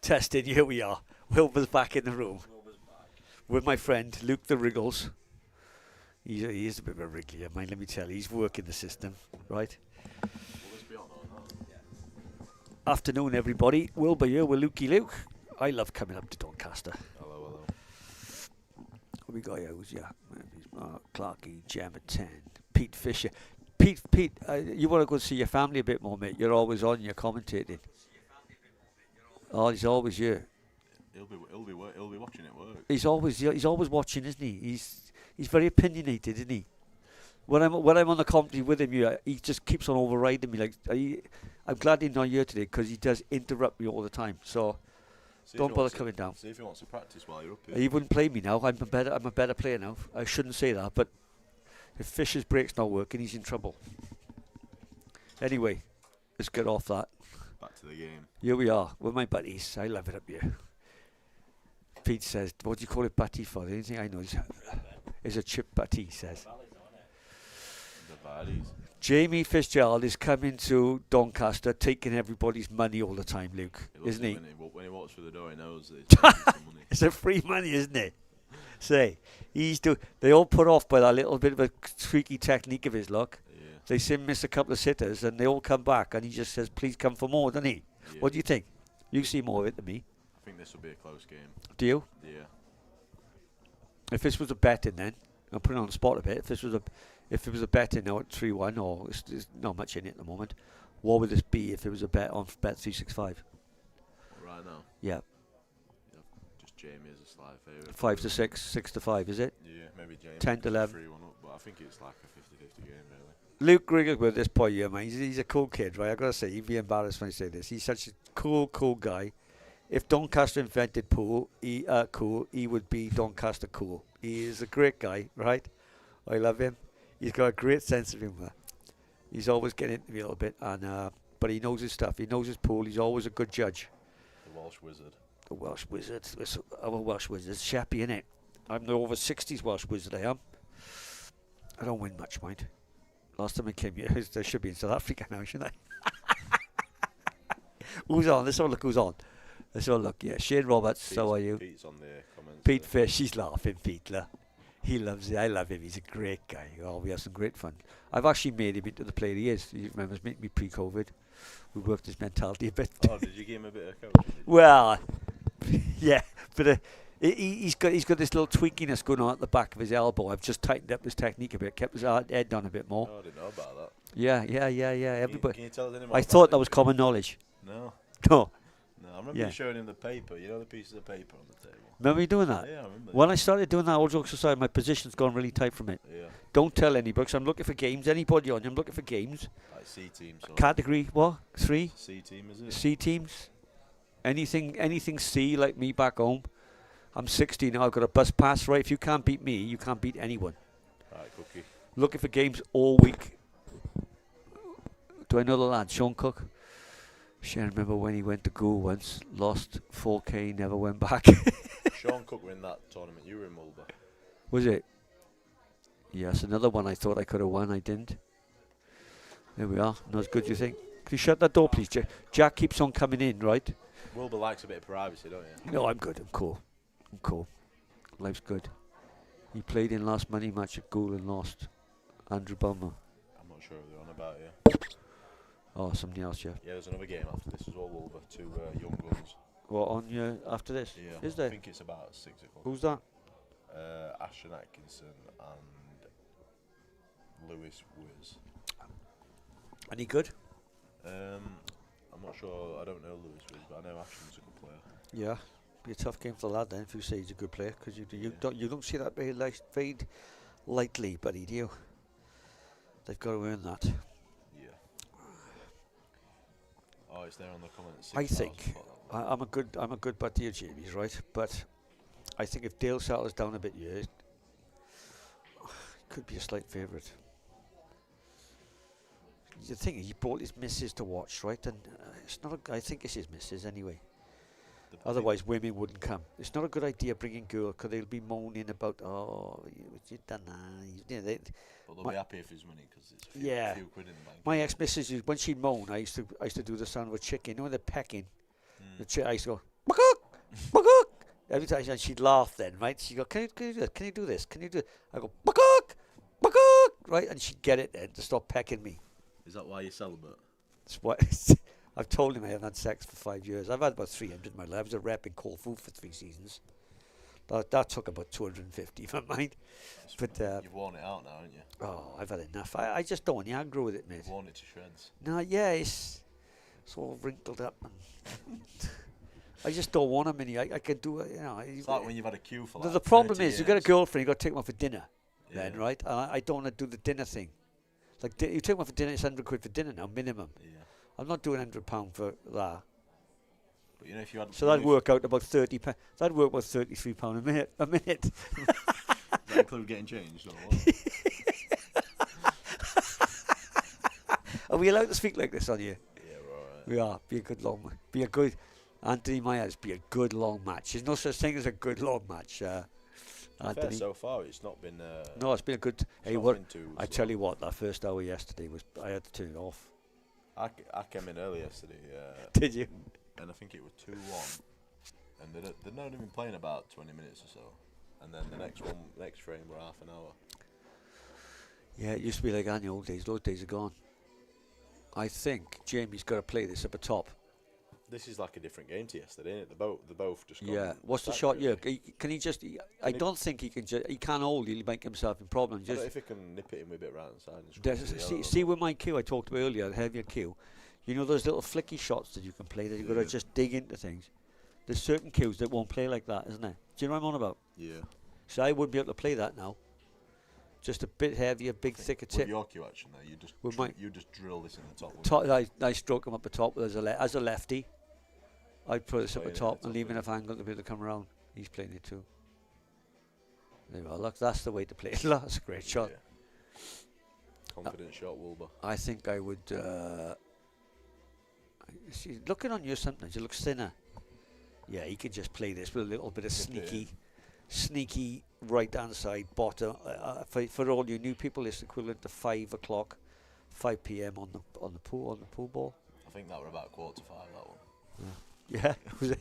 Testing, here we are. Wilbur's back in the room with my friend Luke the Wriggles. He is a bit of a wriggly, mind, let me tell you. He's working the system, right? Afternoon, everybody. Wilbur here with Lukey Luke. I love coming up to Doncaster. Hello. What we got here? Mark Clarkey, Gem at 10. Pete Fisher. Pete, you want to go see your family a bit more, mate? You're always on, you're commentating. Oh, he's always here. He'll be watching it work. He's always watching, isn't he? He's very opinionated, isn't he? When I'm on the commentary with him, he just keeps on overriding me. Like I'm glad he's not here today because he does interrupt me all the time. So don't bother coming down. See if he wants to practice while you're up here. He wouldn't play me now. I'm a better player now. I shouldn't say that, but if Fisher's brake's not working, he's in trouble. Anyway, let's get off that. Back to the game. Here we are with my buddies. I love it up here. Pete says, "What do you call it, butty for?" The only thing I know is a chip butty. He says. The valleys. Jamie Fitzgerald is coming to Doncaster, taking everybody's money all the time, Luke, isn't he? When he walks through the door, he knows that it's money. It's a free money, isn't it? Say, they all put off by that little bit of a tweaky technique of his, look. Yeah. They see him miss a couple of sitters, and they all come back, and he just says, "Please come for more," doesn't he? Yeah. What do you think? You see more of it than me. I think this will be a close game. Do you? Yeah. If this was a betting, then I'll put it on the spot a bit. If it was a betting now at 3-1, or there's not much in it at the moment, what would this be if it was a bet on Bet365? Right now. Yeah. Just Jamie as a slight favourite. 5-6, 6-5, is it? Yeah, maybe Jamie. 10-11. 3-1 up, but I think it's like a 50-50 game, really. Luke Griggle with this boy here, man. He's a cool kid, right? I've got to say, he'd be embarrassed when I say this. He's such a cool guy. If Doncaster invented cool, he would be Doncaster cool. He is a great guy, right? I love him. He's got a great sense of humour. He's always getting into me a little bit, but he knows his stuff. He knows his pool. He's always a good judge. The Welsh Wizard. The Welsh Wizard. I'm a Welsh Wizard. It's Shappy, innit? I'm the over 60s Welsh Wizard, I am. I don't win much, mind. Last time I came here, I should be in South Africa now, shouldn't I? Who's on? Let's have a look who's on. Let's have a look. Yeah, Shane Roberts, how are you? Pete's on the comments. Pete Fish, he's laughing, Pete. He loves it. I love him. He's a great guy. Oh, we have some great fun. I've actually made him into the player he is. He remembers me pre-COVID. We worked his mentality a bit. Oh, did you give him a bit of coaching? Well, yeah, but he's got this little tweakiness going on at the back of his elbow. I've just tightened up his technique a bit, kept his head down a bit more. Oh, I didn't know about that. Yeah. Everybody. Can you tell us any more I about thought it? that was common knowledge. No. No. No, I remember you showing him the paper. You know the pieces of paper on the table. Remember you doing that? Yeah, I remember. When I started doing that, all jokes aside, my position's gone really tight from it. Yeah. Don't tell anybody, because I'm looking for games. Anybody on you, I'm looking for games. Like C teams. Category, what? 3? C team, is it? C teams. Anything C, like me back home. I'm 60 now, I've got a bus pass, right? If you can't beat me, you can't beat anyone. Right, Cookie. Looking for games all week. Do I know the lad, Sean Cook? Shane, remember when he went to go once, lost 4K, never went back. Sean Cook were in that tournament. You were in Mulber. Was it? Yes, another one I thought I could have won, I didn't. There we are. Not as good as you think. Can you shut that door, please, Jack? Jack keeps on coming in, right? Wilbur likes a bit of privacy, don't you? No, I'm good. I'm cool. Life's good. He played in last money match at Gould and lost. Andrew Bummer. I'm not sure who they're on about, yeah. Oh, somebody else, yeah. Yeah, there's another game after this as well, Wilbur. 2 young guns. What, on you after this? Yeah. Is there? I think it's about 6 o'clock. Who's that? Ashton Atkinson and Lewis Wiz. Any good? I'm not sure. I don't know Lewis Wiz, but I know Ashton's a good player. Yeah. Be a tough game for the lad then if you say he's a good player, because you don't see that very lightly, buddy, do you? They've got to earn that. Yeah. Oh, it's there on the comments. I think I'm a good buddy of Jamie's, right? But I think if Dale settles down a bit here, it could be a slight favourite. The thing is, he brought his missus to watch, right? And it's not. I think it's his missus anyway. Otherwise, women wouldn't come. It's not a good idea bringing girls, because they'll be moaning about, oh, you done that. You know, But they'll be happy if it's money, because it's a few quid in the bank. My ex-missus, when she'd moan, I used to do the sound of a chicken. You know when they're pecking? The chick, I used to go, "Buck-ook, buck-ook." Every time she'd laugh then, right? She'd go, can you do this? Can you do this? Can you do it? I go, "Buck-ook, buck-ook," right? And she'd get it then to stop pecking me. Is that why you celibate? It's what I've told him I haven't had sex for 5 years. I've had about 300 in my life. I was a rep in Corfu for 3 seasons. That took about 250 if I mind. But You've worn it out now, haven't you? oh, I've had enough. I just don't want to aggro with it, mate. You've worn it to shreds. No, yeah, it's all wrinkled up. And I just don't want them any. I can do it, you know. It's like when you've had a queue for like the problem 30 is, you've got a years. girlfriend, you've got to take them out for dinner. Yeah. Then, right? And I don't want to do the dinner thing. Like, you take them out for dinner, it's 100 quid for dinner now, minimum. Yeah. I'm not doing £100 for that. But you know, if you had... So that'd work out about £30. That'd work about £33 a minute. Does that include getting changed or what? Are we allowed to speak like this on here? Yeah, we're alright. We are. Be a good Anthony Myers. Be a good long match. There's no such thing as a good long match. Fair Anthony. so far, it's not been... No, it's been a good. Hey, not what? been too I slow. tell you what, that first hour yesterday was. I had to turn it off. I came in early yesterday, Did you? and I think it was 2-1, and they'd not even playing about 20 minutes or so, and then the next frame were half an hour. Yeah, it used to be like in the old days. Those days are gone. I think Jamie's got to play this at the top. This is like a different game to yesterday, isn't it? They're both just gone. Yeah. What's the back shot? really. Yeah. Can he just? I don't think he can. He can't hold. He'll make himself in problems. I don't know Just if he can nip it in with a bit right inside. And see with my cue I talked about earlier, the heavier cue. You know those little flicky shots that you can play that you've got to just dig into things. There's certain cues that won't play like that, isn't there? Do you know what I'm on about? Yeah. So I wouldn't be able to play that now. Just a bit heavier, big, thicker With tip. your cue action there, you just drill this in the top. I stroke him up the top as a lefty. I'd put this up the Playing it top at the and top, leave yeah. enough angle to be able to come around. He's playing it too. There you go. Look, that's the way to play it. That's a great shot. Yeah. Confident shot, Wilbur. I think I would. See, looking on you sometimes, it looks thinner. Yeah, he could just play this with a little bit of sneaky right hand side bottom. For all you new people, it's equivalent to 5 p.m. on the pool ball. I think that were about 4:45. That one. Yeah, was it?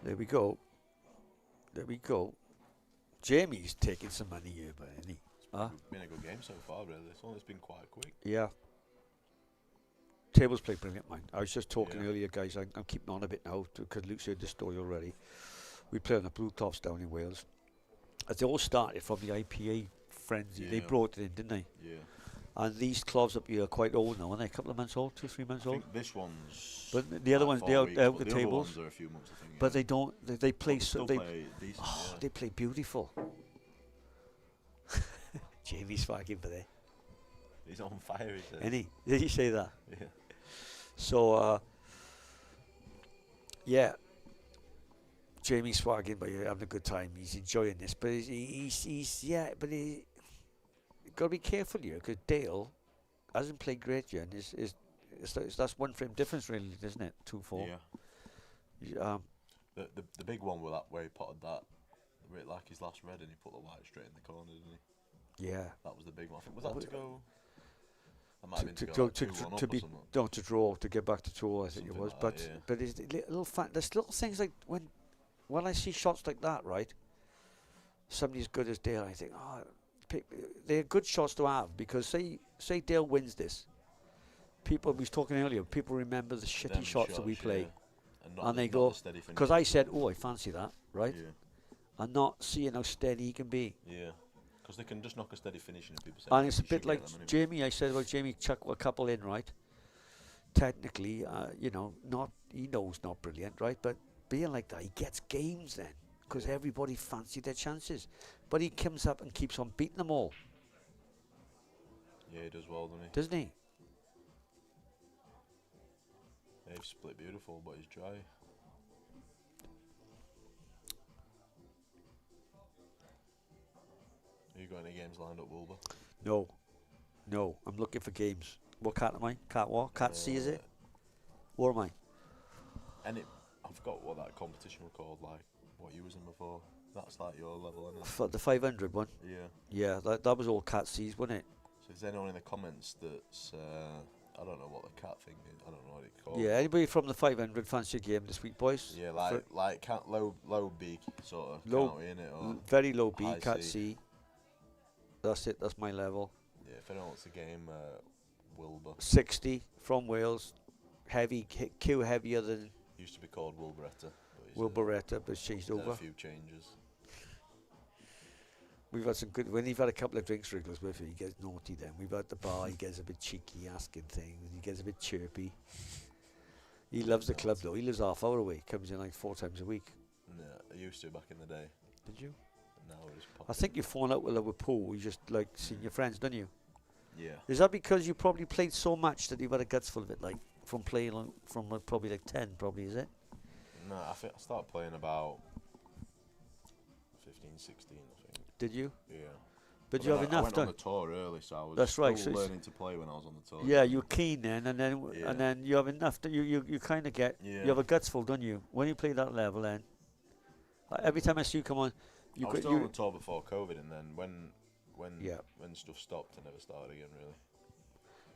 There we go. Jamie's taking some money here, but isn't he? Huh? It's been a good game so far, really. It's been quite quick. Yeah. Tables play brilliant, man. I was just talking Yeah. earlier, guys. I'm keeping on a bit now because Luke's heard the story already. We play on the Blue Tops down in Wales. They all started from the IPA frenzy. They Yeah. brought it in, didn't they? Yeah. And these clubs up here are quite old now, aren't they? A couple of months old, 2-3 months I old. think this one's. But the other like ones, 4 they're weeks, out but the other tables. ones are a few months, I think. But they don't. They play But so. still play decent. Oh, Yeah. they play beautiful. Jamie's fucking for there. He's on fire, he said. Any? Did you say that? Yeah. So, yeah. Jamie's swagging, but he's having a good time. He's enjoying this, but he's got to be careful here because Dale hasn't played great yet. And that's one frame difference, really, isn't it? 2-4. Yeah. The big one with that where he potted that, like his last red, and he put the white straight in the corner, didn't he? Yeah. That was the big one. I think was that to go. That might have been To to go go like 2-1 up to or be something. no to draw to get back to draw. I think it Something was, like but that, yeah. but it's there's little things like when I see shots like that, right? Somebody as good as Dale, I think, they're good shots to have because say Dale wins this. People we was talking earlier. People remember the shitty Them shots that we play, yeah. and they not go the steady because finish. I said, I fancy that, right? Yeah. And not seeing how steady he can be. Yeah. Because they can just knock a steady finish in, and people say. And it's a "You bit should like get them anyway." Jamie. I said about Jamie chuck a couple in, right? Technically, he knows not brilliant, right? But being like that, he gets games then because everybody fancy their chances. But he comes up and keeps on beating them all, Yeah, he does well, doesn't he? doesn't he? They've split beautiful, but he's dry. Have you got any games lined up, Wilbur? No. I'm looking for games. What cat am I? Cat what? Cat C is it? What am I? And I forgot what that competition was called. Like what you was in before. That's like your level, isn't it? For the 500 one. Yeah. Yeah, that was all cat C's, wasn't it? So is there anyone in the comments that's I don't know what the cat thing is. I don't know what it's called. Yeah, anybody from the 500 fancy a game this week, boys? Yeah, For like cat low beak sort of low, county, innit? Or very low B, high cat C. C. That's it. That's my level. Yeah, if anyone wants the game, Wilbur 60 from Wales, heavy Q heavier than used to be called Wilberetta. Wilberetta, but changed Had over. a few changes. We've had some good. When you've had a couple of drinks regulars with him, he gets naughty. Then we've at the bar, he gets a bit cheeky, asking things. He gets a bit chirpy. He loves the club though. He lives half hour away. Comes in like 4 times a week. Yeah, I used to back in the day. Did you? Now it's I think you've fallen out with Liverpool. You just like seeing your friends, don't you? Yeah. Is that because you probably played so much that you've had a guts full of it, like from playing from like, probably like 10, probably, is it? No, I think I started playing about 15, 16, I think. Did you? Yeah. But you have I enough, went on don't the tour early, so I was That's right, still so learning to play when I was on the tour. yeah, you're keen then, and then Yeah. and then you have enough that you kind of get. Yeah. You have a guts full, don't you? When you play that level, then every time I see you come on, I was still on the tour before COVID, and then when stuff stopped, I never started again really.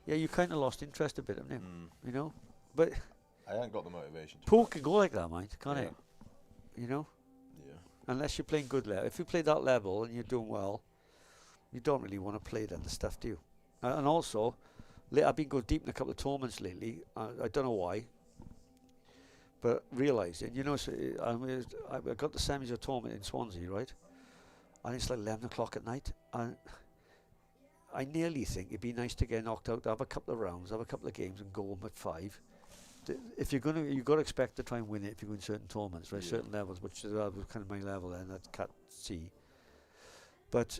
Yeah, you kind of lost interest a bit, haven't you? Mm. You know, but I ain't got the motivation. pool can go like that, mate, can't Yeah. it? You know, Yeah. unless you're playing good level. If you play that level and you're doing well, you don't really want to play that other stuff, do you? And also, I've been going deep in a couple of tournaments lately. I don't know why, but realising, you know, so I got the semis of tournament in Swansea, right? And it's like 11 o'clock at night. And I nearly think it'd be nice to get knocked out, have a couple of rounds, have a couple of games, and go home at 5. If you're gonna, you've got to expect to try and win it if you go in certain tournaments, right? Yeah. Certain levels, which was kind of my level then at Cat C. But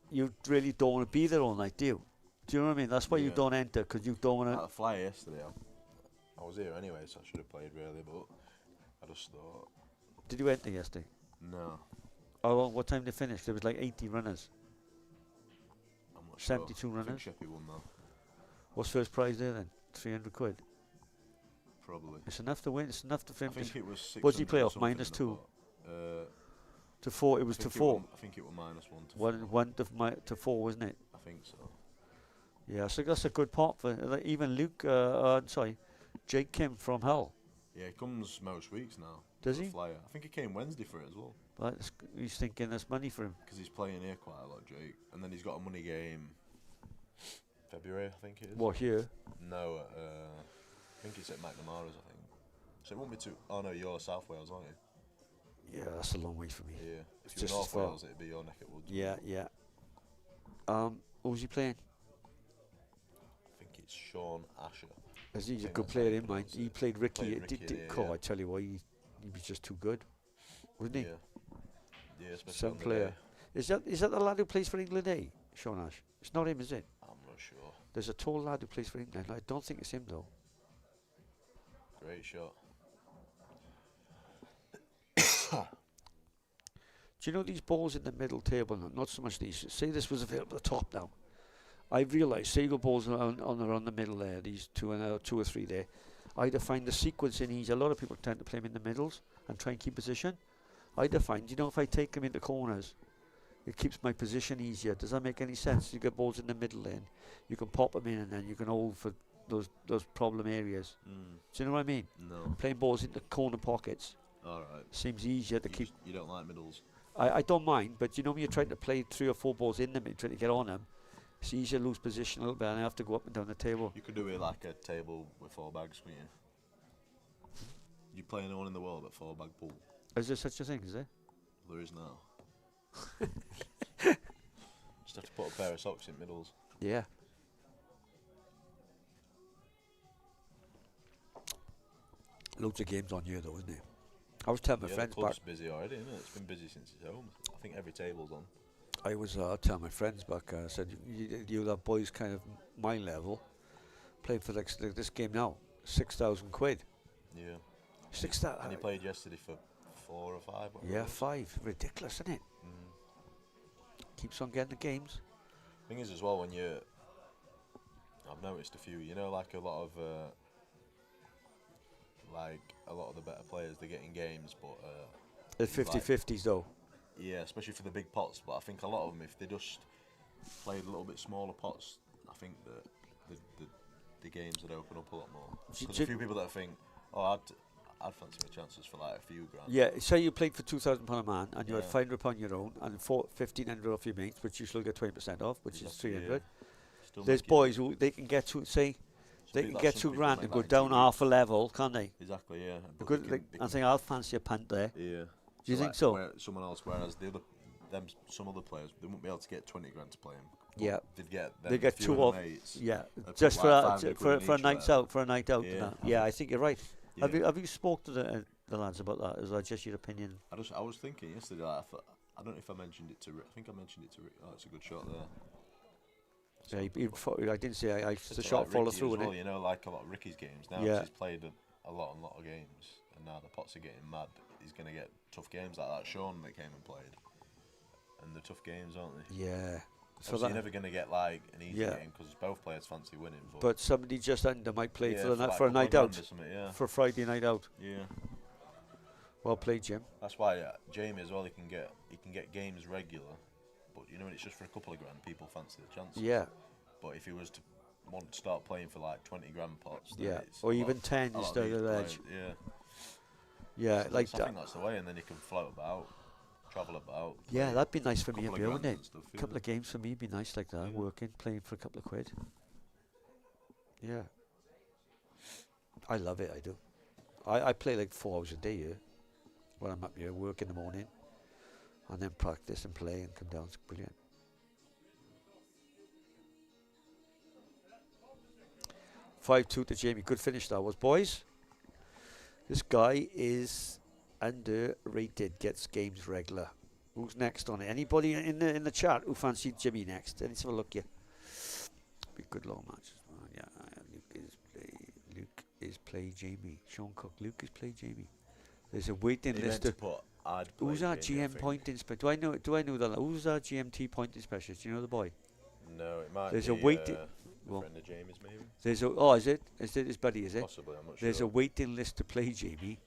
you really don't want to be there all night, do you? Do you know what I mean? That's why you Yeah. don't enter, because you don't want At to. the flyer yesterday, I was here anyway, so I should have played really, but I just thought, Did you enter yesterday? no, Oh, well, what time did they finish? There was like 80 runners. I'm not 72 sure. I runners? think Sheppy won though, What's first prize there then? 300 quid. probably. It's enough to win. It's enough to I finish. think it was 600. What did he play or off? something Minus in the 2? pot. To 4. It was to 4. I think it was -1 to 1 4. 1 to 4, wasn't it? I think so. Yeah, so that's a good pot for even Luke. Jake Kim from Hull. Yeah, he comes most weeks now. Does for the he? Flyer. I think he came Wednesday for it as well. But he's thinking that's money for him. Because he's playing here quite a lot, Jake. And then he's got a money game February, I think it is. What, here? No, I think it's at McNamara's, I think. So it won't be too... Oh no, you're South Wales, aren't you? Yeah, that's a long way for me. Yeah. If Just you're as North far. Wales, it'd be your neck of woods. Yeah, yeah. What was he playing? I think it's Sean Asher. He's a think good that's player how you in mind. pronounce He it. played Ricky. Played Ricky there, Cole, yeah. I tell you what, he was just too good, wasn't he? Yeah. Yeah, especially Some on the player. day. Is that the lad who plays for England, eh? Sean Ash. It's not him, is it? I'm not sure. There's a tall lad who plays for England. I don't think it's him though. Great shot. Do you know these balls in the middle table? Not so much these. Say this was available at the top now. I've realised, say your balls around the middle there, these 2 or 3 there. I find the sequence in easy. A lot of people tend to play them in the middles and try and keep position. I find, if I take them into corners, it keeps my position easier. Does that make any sense? You get balls in the middle then, you can pop them in and then you can hold for those problem areas. Do you know what I mean? No. Playing balls into corner pockets Alright. seems easier to keep. You don't like middles? I don't mind, but when you're trying to play 3 or 4 balls in them and trying to get on them, it's easier to lose position a little bit and I have to go up and down the table. You could do it like a table with 4 bags, couldn't you? You play anyone in the world at 4 bag pool? Is there such a thing, is there? There is now. Just have to put a pair of socks in middles. Yeah. Loads of games on here though, isn't it? I was telling my Yeah, friends the back. club's busy already, isn't it? It's been busy since it's home. I think every table's on. I was telling my friends back. I said, you have boys kind of my level playing for like this game now, 6,000 quid. Yeah. 6,000. And he played yesterday for 4 or 5. whatever Yeah, it was. 5. Ridiculous, isn't it? Keeps on getting the games. Thing is as well, when you... I've noticed a few, like a lot of... a lot of the better players, they're getting games, but The 50-50s though. Yeah, especially for the big pots. But I think a lot of them, if they just played a little bit smaller pots, I think that the games would open up a lot more. Because a few people that think, oh, I'd fancy my chances for like a few grand. Yeah, say you played for £2,000 a man and you had £500 on your own and 1,500 off your mates, which you still get 20% off, which is 300. Yeah. There's boys who they can get to say they can get £2,000 and go down half a level, can't they? Exactly, yeah. Because I think I'll fancy a punt there. Yeah. Do you think so? Someone else, whereas some other players, they won't be able to get 20 grand to play them. Yeah, they get two off. Mates, yeah, just for a night out, Yeah, yeah, I think you're right. Yeah. Have you spoke to the lads about that? Is that just your opinion? I was thinking yesterday. I don't know if I mentioned it to Rick. I think I mentioned it to Rick. Oh, it's a good shot there. Yeah, I didn't say it's the So shot like follow Ricky through, as well, innit? you know, like a lot of Ricky's games now. Yeah. He's played a lot of games, and now the pots are getting mad. He's gonna get tough games like that. Sean that came and played, and the tough games, aren't they? Yeah. So you're never gonna get like an easy game because both players fancy winning. But somebody just under might play for like a night out, yeah. for Friday night out. Yeah. Well played, Jim. That's why Jamie as well. He can get games regular, but you know when it's just for a couple of grand, people fancy the chances. Yeah. But if he was to want to start playing for like 20 grand pots, yeah, or even 10 instead of the edge. Yeah. Yeah, so like I think that's the way, and then you can float about, travel about. Yeah, that'd be nice for me, wouldn't it? A couple of games for me would be nice like that, working, playing for a couple of quid. Yeah. I love it, I do. I play like 4 hours a day here. When I'm up here, work in the morning, and then practice and play and come down. It's brilliant. (5-2) to Jamie. Good finish that was, boys. This guy is underrated. Gets games regular. Who's next on it? Anybody in the chat who fancied Jimmy next? Let's have a look here. Be a good long match. Yeah, Luke is play Jamie. Sean Cook. Luke is play Jamie. There's a waiting list. Who's our GM pointing specialist? Do I know that? Who's our GMT pointing specialist? Do you know the boy? No, it might There's be a waiting. friend of Jamie's, maybe. Is it? Is it his buddy? Is it? Possibly, I'm not sure. There's a waiting list to play Jamie,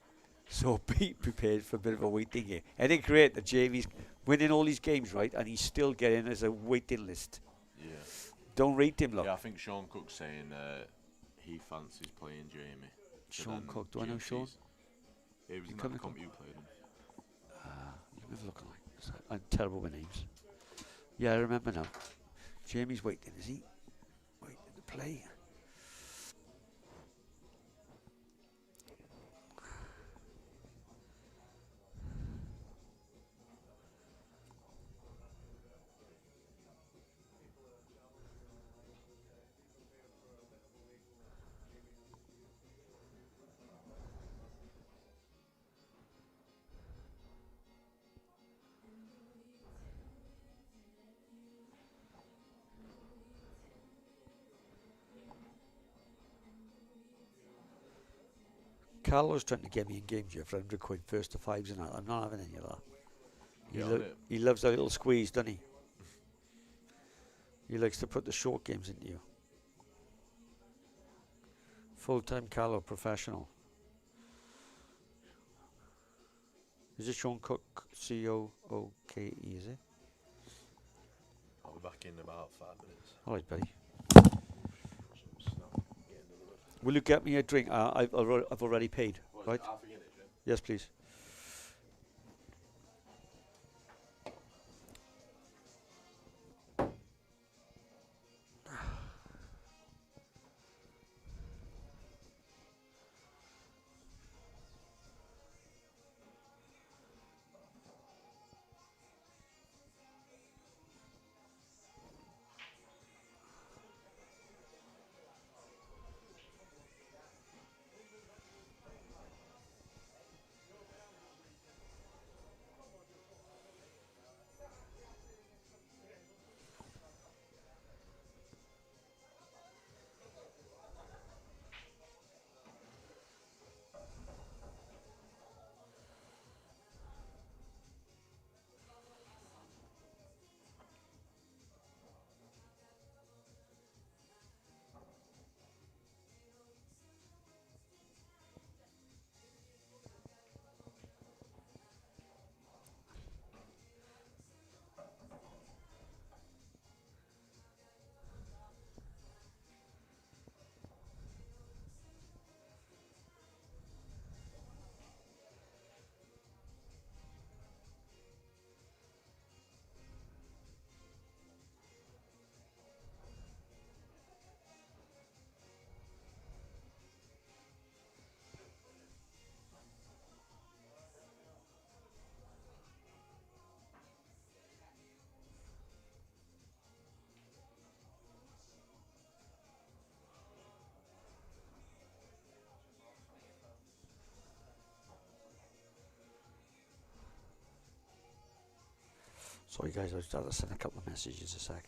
so be prepared for a bit of a waiting game. And it's great that Jamie's winning all these games, right? And he's still getting as a waiting list. Yeah. Don't rate him, look. Yeah, I think Sean Cook's saying he fancies playing Jamie. Sean Cook, do I know Sean? Yeah, he was in that comp you played him. Let me look like. I'm terrible with names. Yeah, I remember now. Jamie's waiting, is he? Waiting to play. Carlo's trying to get me in games here for 100 quid, first to fives and that. I'm not having any of that. He loves a little squeeze, doesn't he? He likes to put the short games into you. Full-time Carlo, professional. Is it Sean Cook, C-O-O-K-E, is it? I'll be back in about 5 minutes. All right, buddy. Will you get me a drink? I've already paid, right? Yes, please. Sorry guys, I just had to send a couple of messages a sec.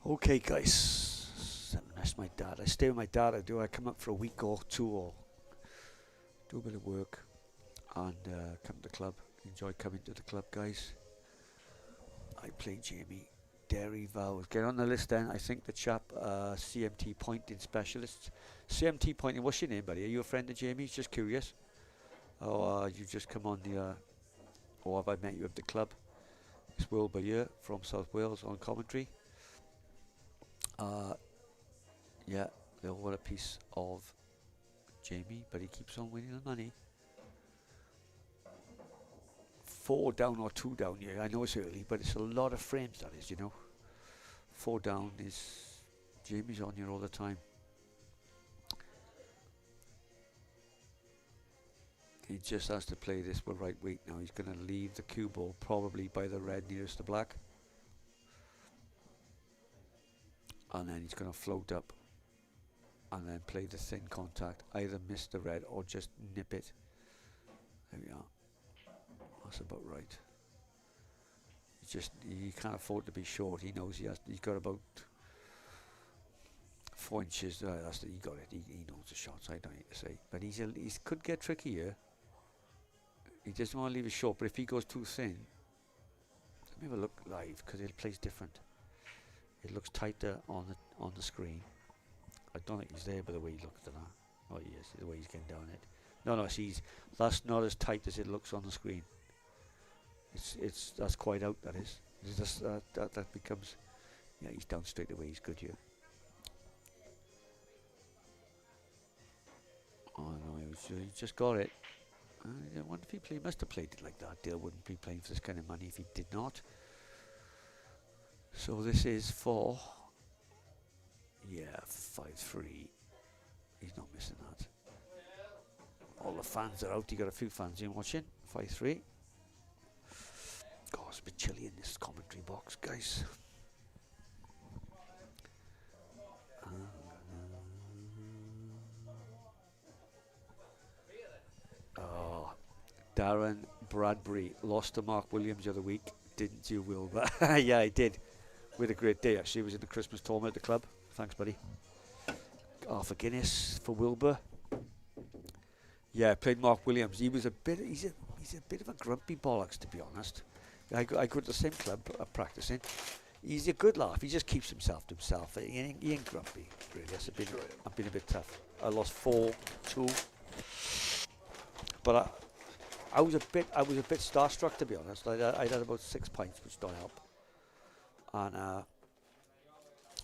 Okay guys, that's my dad. I stay with my dad. I come up for a week or two or do a bit of work and come to the club. Enjoy coming to the club, guys. I play Jamie. Derry Vows. Get on the list then. I think the chap, CMT Pointing Specialist. CMT Pointing, what's your name, buddy? Are you a friend of Jamie's? Just curious. Or you just come on the, or have I met you at the club? It's Wilbur here from South Wales on commentary. Yeah, they're all a piece of Jamie, but he keeps on winning the money. 4 down or 2 down, yeah, I know it's early, but it's a lot of frames, that is, you know. 4 down is, Jamie's on here all the time. He just has to play this with right weight now. He's going to leave the cue ball probably by the red nearest the black. And then he's going to float up and then play the thin contact, either miss the red or just nip it. There we are. That's about right. He can't afford to be short. He knows he's got about 4 inches. He got it. He knows the shots. I don't need to say, but he could get tricky here. He doesn't want to leave it short, but if he goes too thin, let me have a look live because it plays different. It looks tighter on the screen. I don't think he's there by the way he looks at that. Oh, he is, the way he's getting down it. No, that's not as tight as it looks on the screen. That's quite out. That is. It's just, that becomes. Yeah, he's down straight away. He's good here. Oh no, he just got it. I wonder if he must have played it like that. Dale wouldn't be playing for this kind of money if he did not. So this is for. Yeah, 5-3. He's not missing that. All the fans are out. You got a few fans in watching. 5-3. God, it's a bit chilly in this commentary box, guys. Oh, Darren Bradbury lost to Mark Williams the other week, didn't you, Wilbur? Yeah, I did. We had a great day, actually. It was in the Christmas tournament at the club. Thanks, buddy. Half a Guinness for Wilbur. Yeah, I played Mark Williams. He's a bit of a grumpy bollocks, to be honest. I go to the same club practicing. He's a good laugh. He just keeps himself to himself. He ain't grumpy, really. I've been a bit tough. I lost 4-2. But I was a bit starstruck, to be honest. I'd had about 6 pints, which don't help. And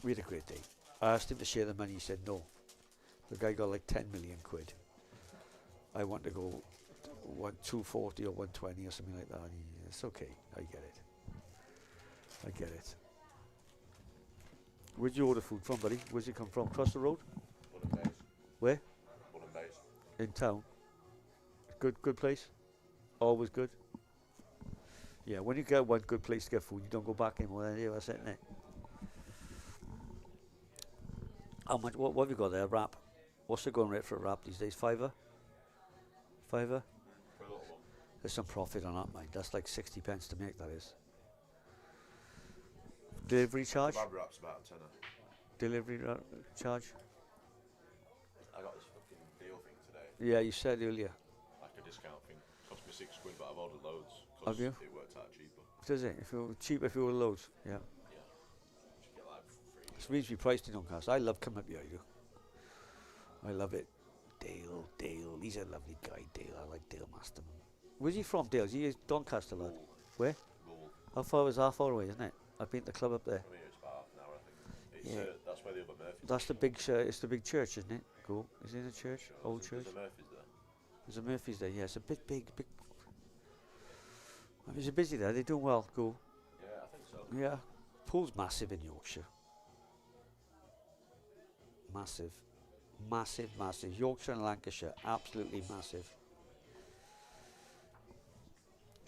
we had a great day. I asked him to share the money. He said no. The guy got like 10 million quid. I want to go 240 or 120 or something like that. And it's okay. I get it. Where'd you order food from, buddy? Where's it come from? Across the road? Where? In town. Good place. Always good. Yeah, when you get one good place to get food, you don't go back anymore. That's it, innit? How much? What have you got there? Wrap. What's the going rate for a wrap these days? $5? $5? There's some profit on that, mate. That's like 60 pence to make. That is. Delivery charge? Kebab wrap's about a tenner. Delivery charge? I got this fucking deal thing today. Yeah, you said earlier. Like a discount thing. Cost me £6, but I've ordered loads. Have you? It worked out cheaper. Does it? If it were cheap, if it were loads, yeah. Just get like free. It's reasonably priced in Doncaster. I love coming up here, I do. I love it. Dale. He's a lovely guy, Dale. I like Dale Masterman. Where's he from, Dale? Is he a Doncaster lad? Where? How far is that far away, isn't it? I've been to the club up there. I mean, it's about half an hour, I think. It's, that's where the other Murphy's. That's the big. It's the big church, isn't it? Cool. Is it in a church? Sure. Old church. There's a Murphy's there. There's a Murphy's there. Yeah, it's a bit big. I mean, it's busy there. They're doing well. Cool. Yeah, I think so. Yeah. Pool's massive in Yorkshire. Massive. Yorkshire and Lancashire, absolutely massive.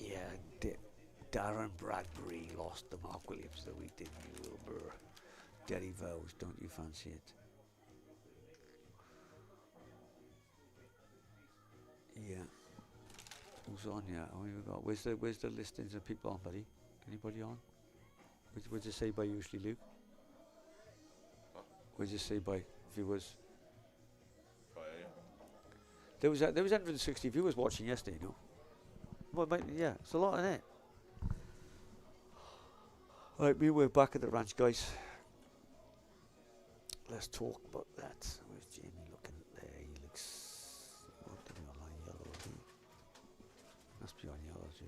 Yeah, Darren Bradbury lost to Mark Williams the week, didn't you, Wilbur? Derry Vows, don't you fancy it? Yeah. Who's on? Yeah. Oh, we got. Where's the listings of people on, buddy? Anybody on? What'd you say by usually, Luke? What'd you say by viewers? There was 160 viewers watching yesterday, no? Well, yeah, it's a lot, isn't it? Right, we're back at the ranch, guys. Let's talk about that. Where's Jamie looking? There, he looks. What did he on yellow? Must be on yellow too.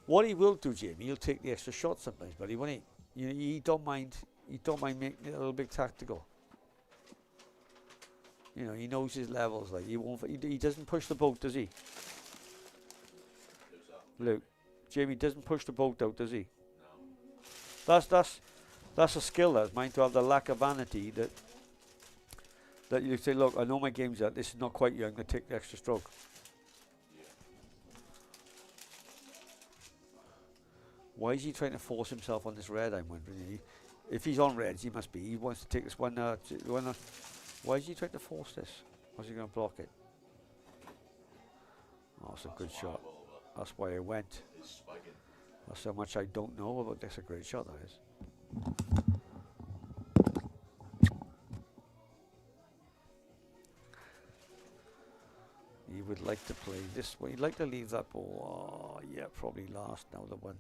What he will do, Jamie, he'll take the extra shot sometimes, buddy, won't he? He don't mind. He don't mind making it a little bit tactical. You know, he knows his levels. Like he won't. He doesn't push the boat, does he? Luke, Jamie doesn't push the boat out, does he? No. That's a skill. That's mine to have the lack of vanity that you say, look, I know my game's out. This is not quite you. I'm going to take the extra stroke. Yeah. Why is he trying to force himself on this red? I'm wondering. If he's on reds, he must be. He wants to take this one. Why is he trying to force this? Why's he going to block it? Oh, it's a good shot. That's why I went. That's how much I don't know about this. A great shot, that is. He would like to play this way. He'd like to leave that ball. Oh, yeah, probably last now, the one.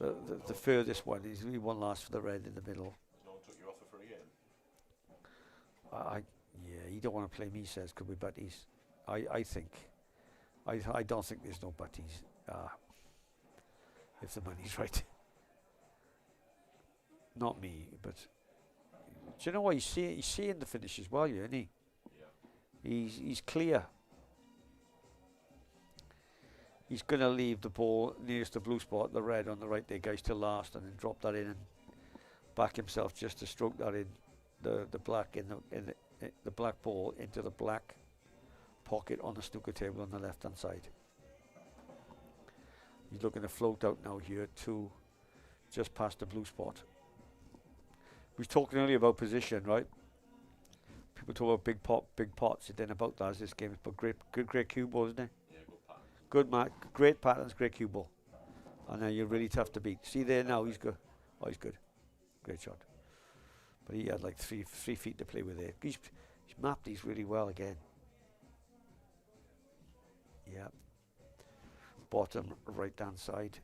The furthest one is we one last for the red in the middle. No one took you off a free game? Yeah, he don't want to play me, says, could we buddies? I think. I don't think there's no buddies. If the money's right. Not me, but do you know what he's seeing the finish as well, isn't he? Yeah. He's clear. He's going to leave the ball nearest the blue spot, the red on the right there, guys, to last, and then drop that in and back himself just to stroke that in the black in the black ball into the black pocket on the snooker table on the left hand side. He's looking to float out now here to just past the blue spot. We was talking earlier about position, right? People talk about big pots. It ain't about that. This game is but great cue ball, isn't it? Yeah, good pattern. Great patterns, great cue ball. And now you're really tough to beat. See there now, he's good. Oh, he's good. Great shot. But he had like three feet to play with there. He's mapped these really well again. Yeah. Bottom right hand side.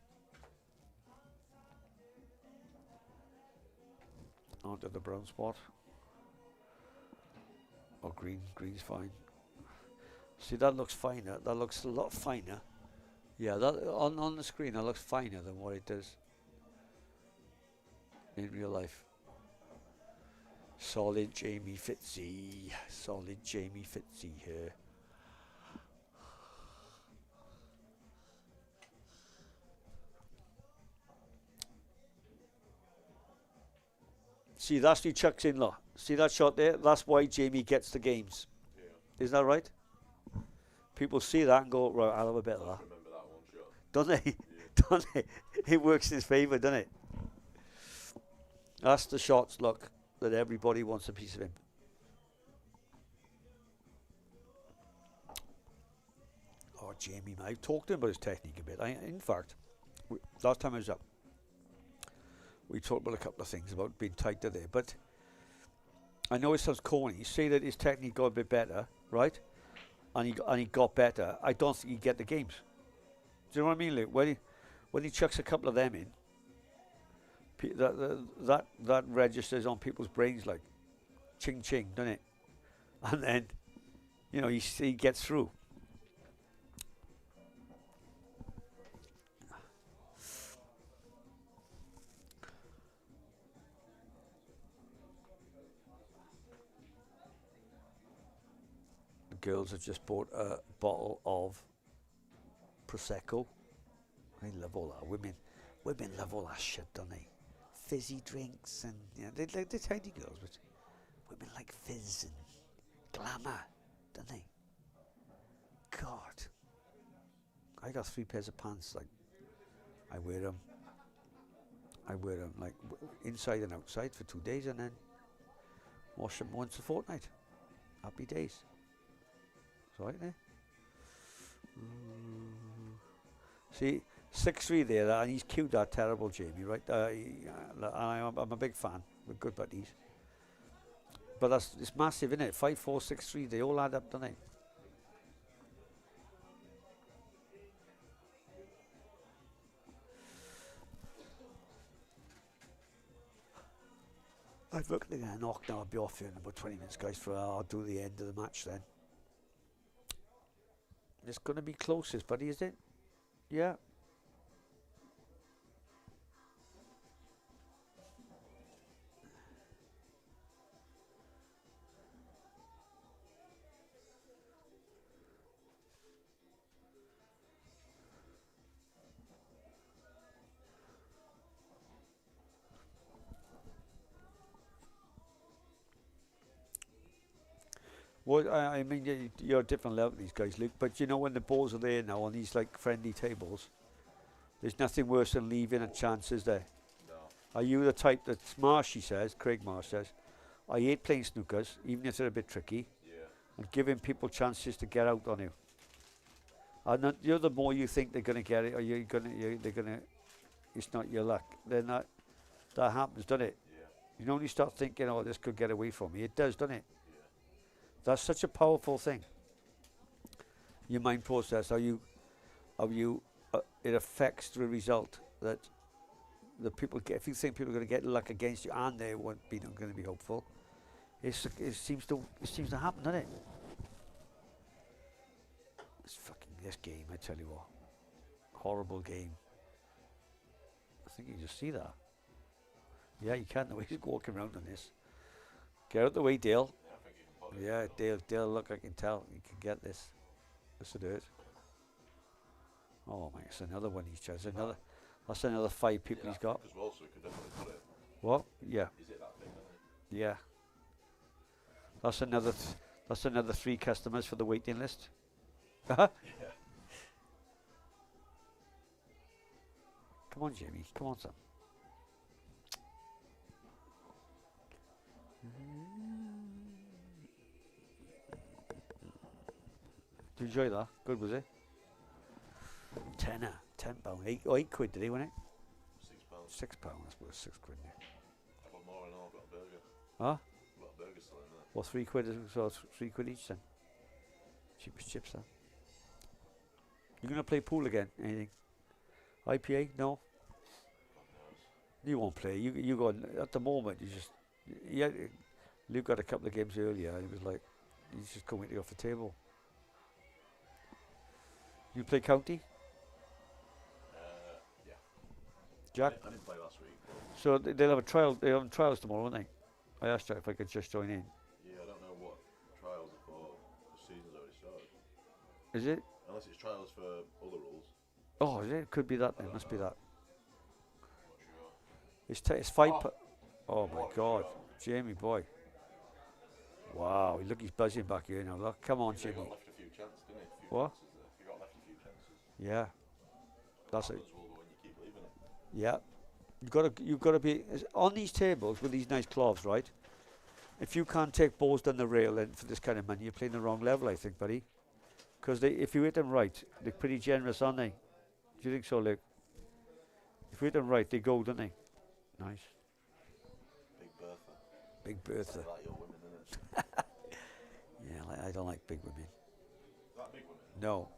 Onto the brown spot. Oh, green's fine. See, that looks finer. That looks a lot finer. Yeah, that on the screen, that looks finer than what it does in real life. Solid Jamie Fitzy. Solid Jamie Fitzy here. See, that's he chucks in, look. See that shot there? That's why Jamie gets the games. Yeah. Isn't that right? People see that and go, right, I'll have a bit of that. Remember that one shot. Don't they? Yeah. Don't they? It works in his favour, doesn't it? That's the shots, look, that everybody wants a piece of him. Oh, Jamie, I've talked to him about his technique a bit. In fact, last time I was up, we talked about a couple of things about being tighter there, but I know it sounds corny. You say that his technique got a bit better, right? And he got better. I don't think he'd get the games. Do you know what I mean, Luke? When he chucks a couple of them in, that registers on people's brains like ching ching, doesn't it? And then, you know, he gets through. Girls have just bought a bottle of Prosecco. I love all that. Women love all that shit, don't they? Fizzy drinks and they're tidy girls, but women like fizz and glamour, don't they? God. I got 3 pairs of pants. Like, I wear them. Like inside and outside for 2 days, and then wash them once a fortnight. Happy days. It's all right there. See, 6'3" there, and he's cute, that terrible Jamie, right? I'm a big fan. We're good buddies. But it's massive, isn't it? 5'4", 6'3", they all add up, don't they? I've looked at a knock now. I'll be off here in about 20 minutes, guys. I'll do the end of the match then. It's going to be closest, buddy, is it? Yeah. Well, I mean, you're a different level, these guys, Luke. But you know, when the balls are there now on these like friendly tables, there's nothing worse than leaving a chance, is there? No. Are you the type that Marsh, he says, Craig Marsh says, I hate playing snookers, even if they're a bit tricky, and giving people chances to get out on you. And the more you think they're going to get it, or it's not your luck. Then that happens, doesn't it? Yeah. You know, when you start thinking, oh, this could get away from me, it does, doesn't it? That's such a powerful thing. Your mind process, it affects the result that the people get. If you think people are going to get luck against you and they won't be going to be hopeful, it seems to happen, doesn't it? This game, I tell you what, horrible game. I think you just see that. Yeah, you can. The way he's walking around on this. Get out the way, Dale. Yeah, Dale, look, I can tell. You can get this. This would hurt. Oh, my, it's another one he's chose. That's another 5 people he's got. As well, so we could definitely put it. What? Yeah. Is it that big, Yeah. That's another 3 customers for the waiting list. Yeah. Come on, Jamie. Come on, son. Did you enjoy that? Good, was it? £10. £8 quid today, wasn't it? £6. £6. That's worth £6 quid. I've got more and all. I've got a burger. Huh? I've got a burger still in there. Well, £3. So £3 each then. Cheapest chips, then. You're gonna play pool again? Anything? IPA? No. You won't play. You go at the moment. You just Luke got a couple of games earlier. And he was like, he's just coming to off the table. You play county? Yeah. Jack? I didn't play last week. So they'll have a trial. They're having trials tomorrow, won't they? I asked Jack if I could just join in. Yeah, I don't know what trials are for. The season's already started. Is it? Unless it's trials for other rules. Oh, is it? Could be that then. Must be that. Not sure. It's 5. Oh my God, Jamie boy. Wow, look, he's buzzing back here now. Look, come on, Jamie. He got left a few chances, didn't he? What? He got left a few chances. Yeah. That's it. Will go when you keep leaving it. Yeah. You've got to be on these tables with these nice cloths, right? If you can't take balls down the rail then for this kind of money, you're playing the wrong level, I think, buddy. Because if you hit them right, they're pretty generous, aren't they? Do you think so, Luke? If you hit them right, they go, don't they? Nice. Big Bertha. Big Bertha. Like your women, innit? Yeah, I don't like big women. Is that big women? No.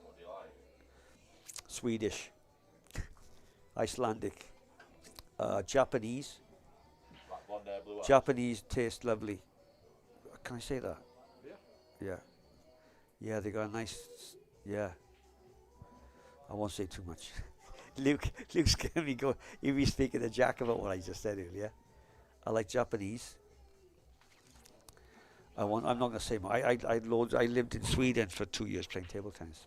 What do you like? Swedish. Icelandic. Japanese. Black blonde hair, blue eyes. Japanese taste lovely. Can I say that? Yeah. Yeah. Yeah, they got a nice. Yeah. I won't say too much. Luke's going to go. He'll be speaking to Jack about what I just said earlier. I like Japanese. I'm not going to say more. I lived in Sweden for 2 years playing table tennis.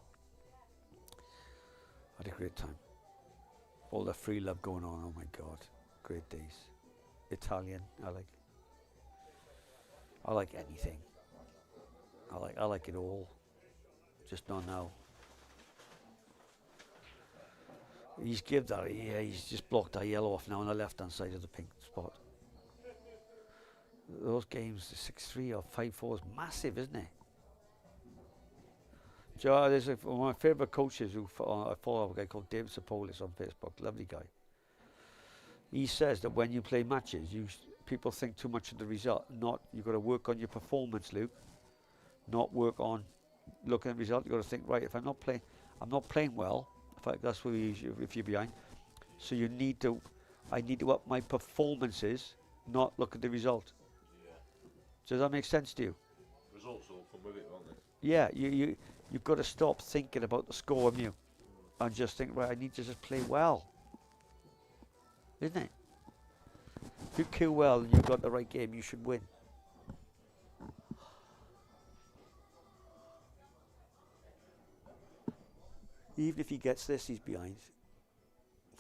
Had a great time. All the free love going on. Oh my God, great days. Italian. I like anything. I like it all. Just not now. He's give that. Yeah, he's just blocked that yellow off now on the left-hand side of the pink spot. Those games, 6-3 or 5-4 is massive, isn't it? Joe, there's one of my favourite coaches who I follow, a guy called David Sapolis on Facebook. Lovely guy. He says that when you play matches, people think too much of the result. Not you've got to work on your performance, Luke. Not work on looking at the result. You've got to think, right, if I'm not playing well. In fact, that's what if you're behind. So I need to up my performances, not look at the result. Yeah. Does that make sense to you? Results will come with it, won't they? Yeah, you've got to stop thinking about the score of you and just think, right, I need to just play well. Isn't it? If you kill well and you've got the right game, you should win. Even if he gets this, he's behind.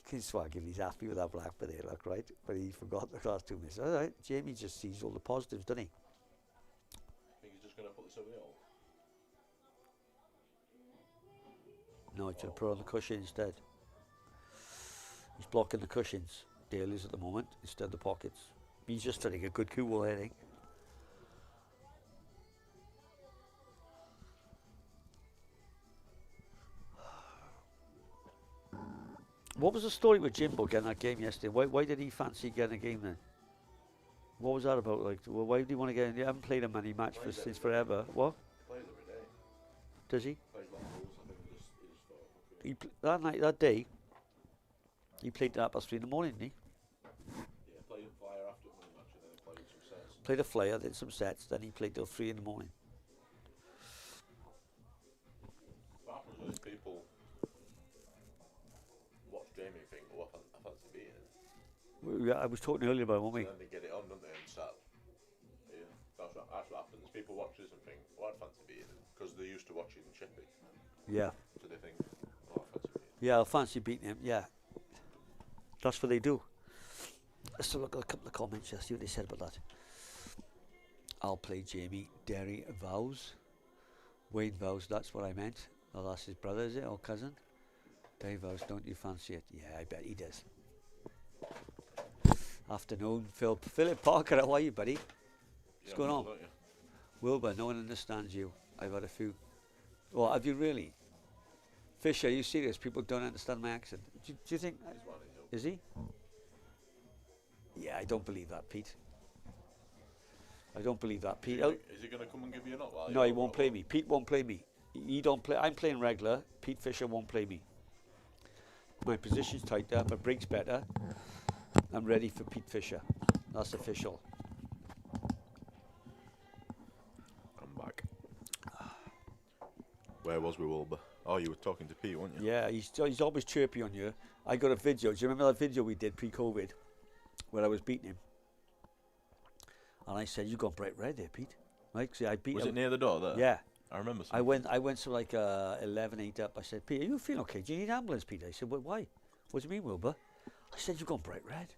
He's swagging, he's happy with that black there, look, right? But he forgot the last 2 minutes. All right, Jamie just sees all the positives, doesn't he? Think he's just going to put this over the hole? No, he's going to put it on the cushion instead. He's blocking the cushions, Dale is at the moment, instead of the pockets. He's just trying to get a good cool heading. What was the story with Jimbo getting that game yesterday? Why did he fancy getting a game then? What was that about? Like, well, why do you want to get in? You haven't played a many match since forever. What? Plays every day. Does he? Plays like rules, I think he just thought, okay. That night, that day, he played till 3:30 in the morning, didn't he? Yeah, played a flyer after the match and then he played some sets. Played a flyer, did some sets, then he played till 3 in the morning. What happens with people watch Jamie and think, oh, I fancy beating him. I was talking earlier about it, weren't we? And then they get it on, don't they, and start. Yeah, that's what happens. People watch this and think, oh, I'd fancy beating him, because they're used to watching Chippy. Yeah. So they think, oh, I fancy beating him. Yeah, I'll fancy beating him, yeah. That's what they do. Let's have a look at a couple of comments here, see what they said about that. I'll play Jamie. Derry vows. Wayne vows, that's what I meant. Oh, that's his brother, is it, or cousin? Dave vows, don't you fancy it? Yeah, I bet he does. Afternoon, Philip Parker, how are you, buddy? What's going on? Wilbur, no one understands you. I've had a few. Well, have you really? Fisher, are you serious? People don't understand my accent. Do you think? Is he? Yeah, I don't believe that, Pete. I don't believe that, Pete. Is he going to come and give you a knock? No, he won't play me. Pete won't play me. He don't play. I'm playing regular. Pete Fisher won't play me. My position's tighter. My break's better. I'm ready for Pete Fisher. That's official. I'm back. Where was we, Wilbur? Oh, you were talking to Pete, weren't you? Yeah, he's always chirpy on you. I got a video. Do you remember that video we did pre-COVID where I was beating him? And I said, "You got bright red there, Pete." Right? See, I beat Was him. it near the door there? Yeah. I remember. I went to like 11-8 up. I said, "Pete, are you feeling okay? Do you need an ambulance, Pete?" I said, "Well, why? What do you mean, Wilbur?" I said, "You've gone bright red."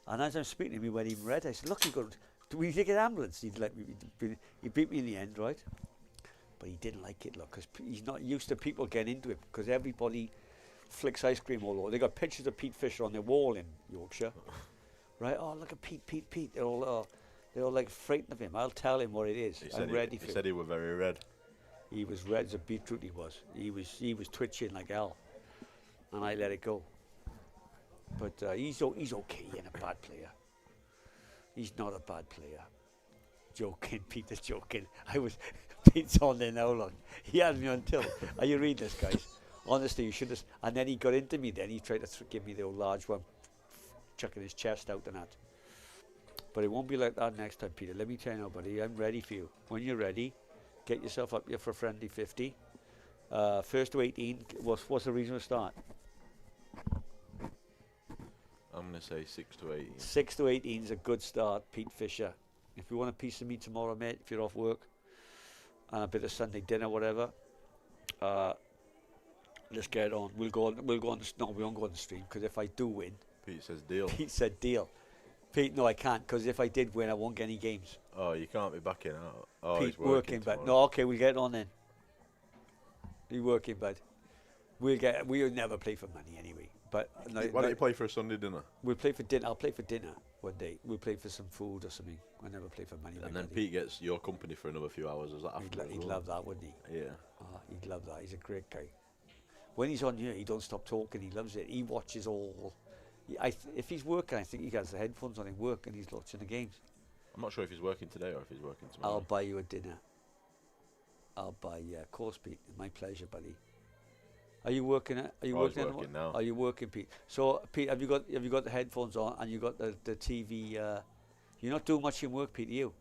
And as I'm speaking to him, he went even red. I said, "Look, you got. Do we take an ambulance?" He beat me in the end, right? But he didn't like it, look, because he's not used to people getting into it, because everybody flicks ice cream all over. They got pictures of Pete Fisher on their wall in Yorkshire, right? Oh, look at Pete. They're all like frightened of him. I'll tell him what it is. I'm ready for it. He said he was very red. He was red as a beetroot. He was twitching like hell, and I let it go. But he's okay. He ain't a bad player. He's not a bad player. Joking, Peter's joking. Pete's on there now, look. He had me until. Are you reading this, guys? Honestly, you should have. And then he got into me. Then he tried to give me the old large one, chucking his chest out and that. But it won't be like that next time, Peter. Let me tell you now, buddy. I'm ready for you. When you're ready, get yourself up here for a friendly 50. First to 18. What's the reasonable start? I'm going to say 6 to 18. 6 to 18 is a good start, Pete Fisher. If you want a piece of me tomorrow, mate, if you're off work, and a bit of Sunday dinner, whatever, let's get on. We'll go on. No, we won't go on the stream, because if I do win, Pete says deal. Pete said deal. Pete, no, I can't, because if I did win, I won't get any games. Oh, you can't be backing out. Oh, Pete he's working back. tomorrow. No, okay, we'll get on then. You working, bud? We'll never play for money anyway. But Why don't you play for a Sunday dinner? we'll play for dinner. I'll play for dinner one day. We'll play for some food or something. I never play for money. And then Pete gets your company for another few hours. Is that after? He'd love that, wouldn't he? Yeah. Oh, he'd love that. He's a great guy. When he's on here, he don't stop talking. He loves it. He watches all. If he's working, I think he has the headphones on in work and he's watching the games. I'm not sure if he's working today or if he's working tomorrow. I'll buy you a dinner. Of course, Pete. My pleasure, buddy. Are you working? Are you working now? Are you working, Pete? So, Pete, have you got the headphones on and you got the TV? You're not doing much in work, Pete. Are you?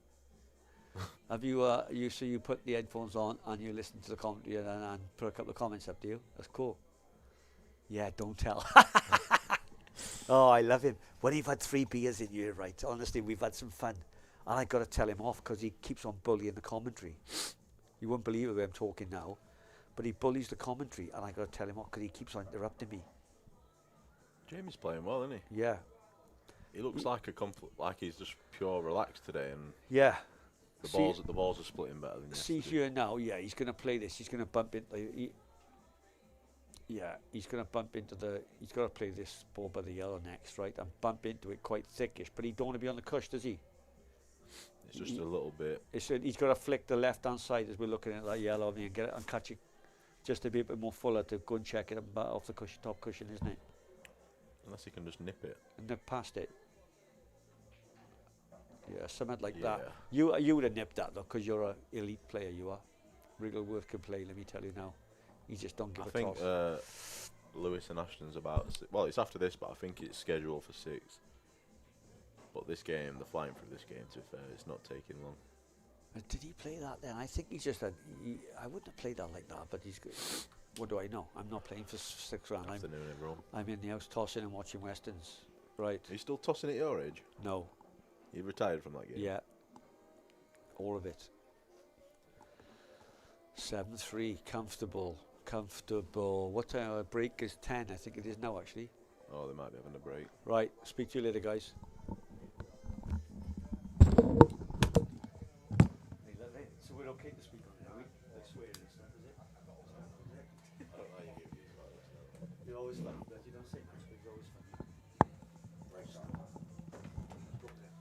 Have you? So you put the headphones on and you listen to the commentary and put a couple of comments up. Do you? That's cool. Yeah, don't tell. Oh, I love him. When you've had 3 beers in you, right? Honestly, we've had some fun, and I got to tell him off because he keeps on bullying the commentary. You won't believe the way I'm talking now. But he bullies the commentary, and I got to tell him off because he keeps on interrupting me. Jamie's playing well, isn't he? Yeah. He looks like he's just pure relaxed today, and yeah. the balls are splitting better than yesterday. See here now, yeah, he's going to play this. He's going to bump into. He's going to bump into the. He's got to play this ball by the yellow next, right? And bump into it quite thickish, but he don't want to be on the cush, does he? It's just a little bit. He's got to flick the left-hand side as we're looking at that yellow and get it and catch it. Just a bit more fuller to go and check it off the cushion, top cushion, isn't it? Unless he can just nip it. And nip past it. Yeah, something like that. You would have nipped that though, because you're an elite player. You are. Wriggleworth can play. Let me tell you now. He just don't give a toss. I think Lewis and Ashton's about. Well, it's after this, but I think it's scheduled for 6. But this game, the flying through this game, to be fair, it's not taking long. Did he play that then? I think he's just I wouldn't have played that like that, but he's good. What do I know? I'm not playing for 6 round. I'm in the house tossing and watching westerns. Right. Are you still tossing at your age? No. You retired from that game? Yeah. All of it. 7-3. Comfortable. What time? Our break is 10. I think it is now, actually. Oh, they might be having a break. Right. Speak to you later, guys. So we're okay to speak on it, are we? Like swearing and stuff, is it? You're always funny, but you don't say much, but you're always funny. Right, so go there.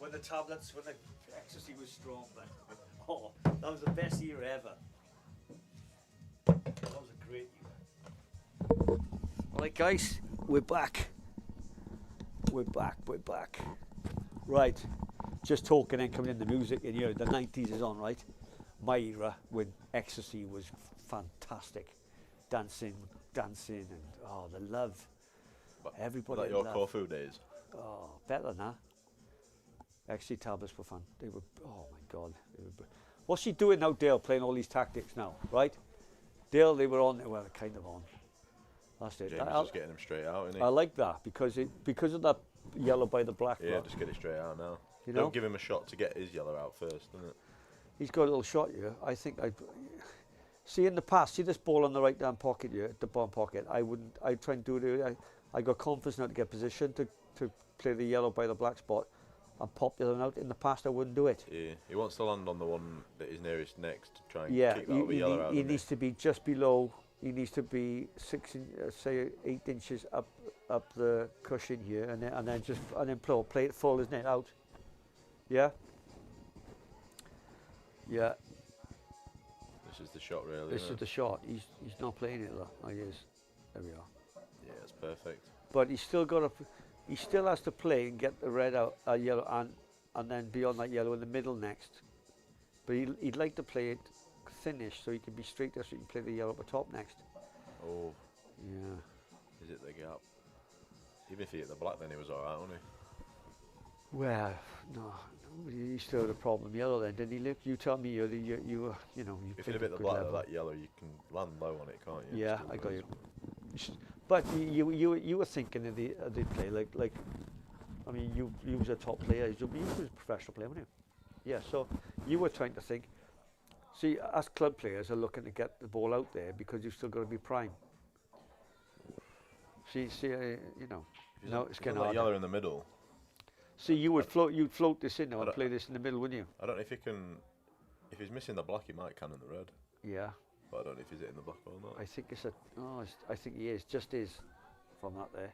when the tablets, when the ecstasy was strong, man. Oh, that was the best year ever. That was a great year. Alright guys, we're back. We're back. Right, just talking and coming in the music in here. The 90s is on, right? My era when ecstasy was fantastic. Dancing, and the love. But Everybody was that your love. Corfu days? Oh, better than that. Ecstasy tablets were fun. They were, oh my God. What's she doing now, Dale, playing all these tactics now, right? Dale, they were on, well, kind of on. That's it. James just getting them straight out, isn't he? I like that because of that yellow by the black. Yeah, just get it straight out now. You know? Don't give him a shot to get his yellow out first, doesn't it? He's got a little shot here. I think see in the past, see this ball on the right hand pocket here, the bottom pocket. I'd try and do it. I got confidence now to get position to play the yellow by the black spot and pop the other one out. In the past, I wouldn't do it. Yeah, he wants to land on the one that is nearest next to try and kick that yellow out. He needs to be just below. He needs to be 8 inches up the cushion here, and then play it full, isn't it? Out. Yeah. Yeah. This is the shot, really. This is the shot. He's not playing it though. Oh, he is. There we are. Yeah, it's perfect. But he's still got to. He still has to play and get the red out, yellow, and then beyond that yellow in the middle next. But he'd like to play it thinnish so he can be straight there, so he can play the yellow at the top next. Oh. Yeah. Is it the gap? Even if he hit the black, then he was alright, wasn't he? Well, no, he still had a problem yellow then, didn't he, Luke? You tell me you If you hit the black of that yellow, you can land low on it, can't you? Yeah, I got you. But you were thinking of the play like I mean you was a top player. You was a professional player, weren't you? Yeah. So you were trying to think. See, us club players are looking to get the ball out there because you've still got to be prime. See, no, it's getting hard. Yellow in the middle. See, you'd float this in now and play this in the middle, wouldn't you? I don't know if he can. If he's missing the black, he might cannon the red. Yeah. But I don't know if he's hitting the black or not. I think I think he is. Just is from that there.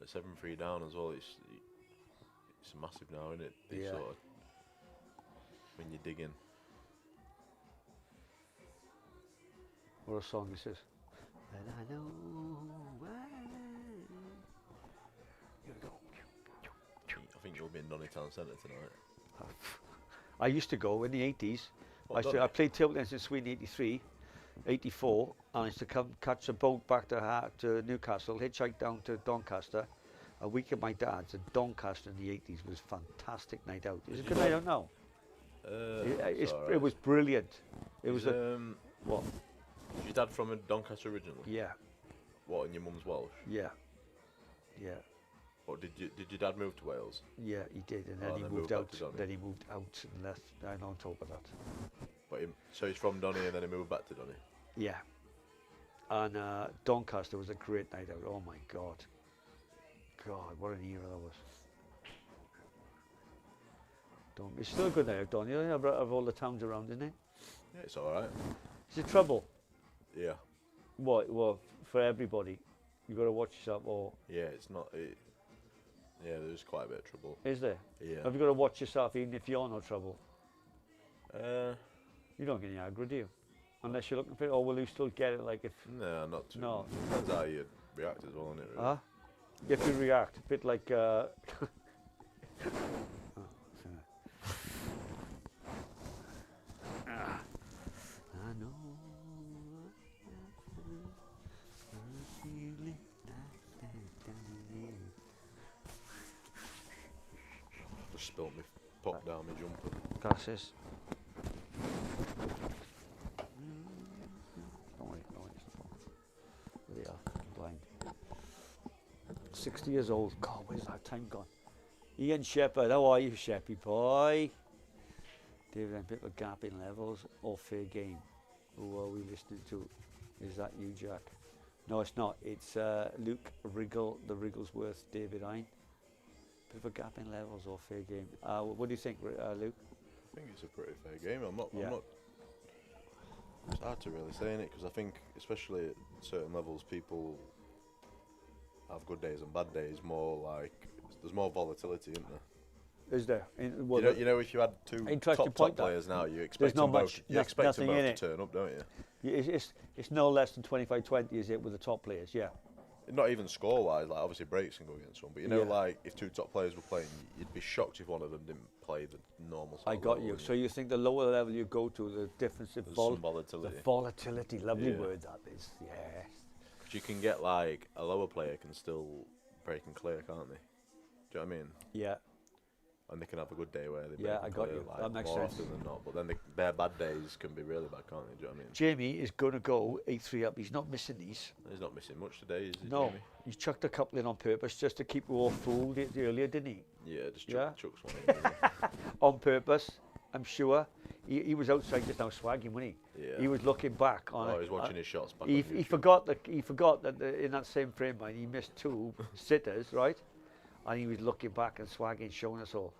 At 7-3 down as well. It's massive now, isn't it? These sort of, when you're digging. What a song this is. And I know why. I think you'll be in Donny Town Centre tonight. I used to go in the 80s. I played table tennis in Sweden 83, 84, and I used to come catch a boat back to Newcastle, hitchhike down to Doncaster. A week at my dad's, and Doncaster in the 80s was a fantastic night out. Is it a good night out now? It was brilliant. It was what? Is your dad from Doncaster originally? Yeah. What, and your mum's Welsh? Yeah. Yeah. What, did your dad move to Wales? Yeah, he did, and then he moved out. Then he moved out and left. I'm on top of that. But so he's from Donny, and then he moved back to Donny. Yeah. And Doncaster was a great night out. Oh my God. God, what an era that was. It's still a good night out, Don. You know, of all the towns around, isn't it? Yeah, it's all right. Is it trouble? Yeah. What? Well, for everybody, you got to watch yourself. Or yeah, it's not. Yeah, there's quite a bit of trouble. Is there? Yeah. Have you got to watch yourself even if you're no trouble? You don't get any aggro, do you? Unless you're looking for it, or will you still get it? Like if? No, not too. No. Depends how you react as well, isn't it? Really? If you react, a bit like. I know. Just spilt me pop down my jumper. Glasses. Don't worry, there they are, blind. 60 years old. God, where's that time gone? Ian Shepherd, how are you, Sheppy boy? David, a bit of a gap in levels or fair game. Who are we listening to? Is that you, Jack? No, it's not. It's Luke Wriggle, the Wrigglesworth, David Hine. Bit of a gap in levels or fair game. What do you think, Luke? I think it's a pretty fair game. I'm not. It's hard to really say in it because I think, especially at certain levels, people have good days and bad days. More like there's more volatility, isn't there? Is there? You know, if you had two top players now, you expect them both to turn up, don't you? It's no less than 25-20, is it, with the top players? Yeah. Not even score-wise. Like obviously breaks can go against one, but you know, like if two top players were playing, you'd be shocked if one of them didn't play the normal. I got you. So you think the lower level you go to, the difference of volatility. The volatility, lovely word that is. Yeah. Because you can get like a lower player can still break and clear, can't they? Do you know what I mean? Yeah. And they can have a good day where they I got you. Like, that makes more sense. often than not. But then their bad days can be really bad, can't they? Do you know what I mean? Jamie is going to go 8-3 up. He's not missing these. He's not missing much today, is he? No, Jamie? he's chucked a couple in on purpose just to keep you all fooled earlier, didn't he? Yeah, just chucks one in. On purpose, I'm sure. He was outside just now swagging, wasn't he? Yeah. He was looking back on it. Oh, he was watching his shots back. He forgot that in that same frame mind he missed 2 sitters, right? And he was looking back and swagging, showing us all.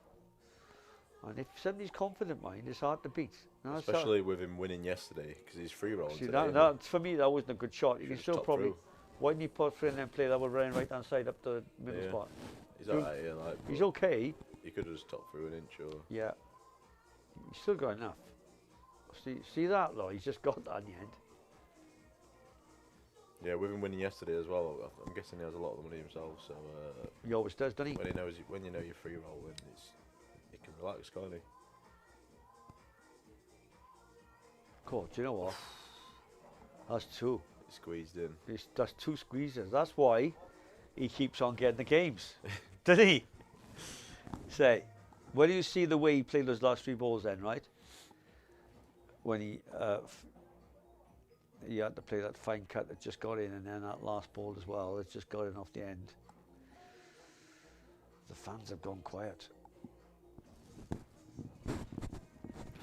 And if somebody's confident, mind, it's hard to beat. No, especially with him winning yesterday, because he's free rolling today. That, for me, that wasn't a good shot. You can still probably. Through. Why didn't he put through and then play that one running right hand side up the middle spot? He's alright, yeah. Like, he's okay. He could have just topped through an inch or. Yeah. He's still got enough. See that though? He's just got that in the end. Yeah, with him winning yesterday as well, I'm guessing he has a lot of the money himself. So. He always does, doesn't he? When you know you're free rolling, he can relax, can't he? Cool. Do you know what? That's 2. He squeezed in. That's 2 squeezes. That's why he keeps on getting the games, doesn't he? Say, when you see the way he played those last 3 balls, then right? When he had to play that fine cut that just got in, and then that last ball as well that just got in off the end. The fans have gone quiet.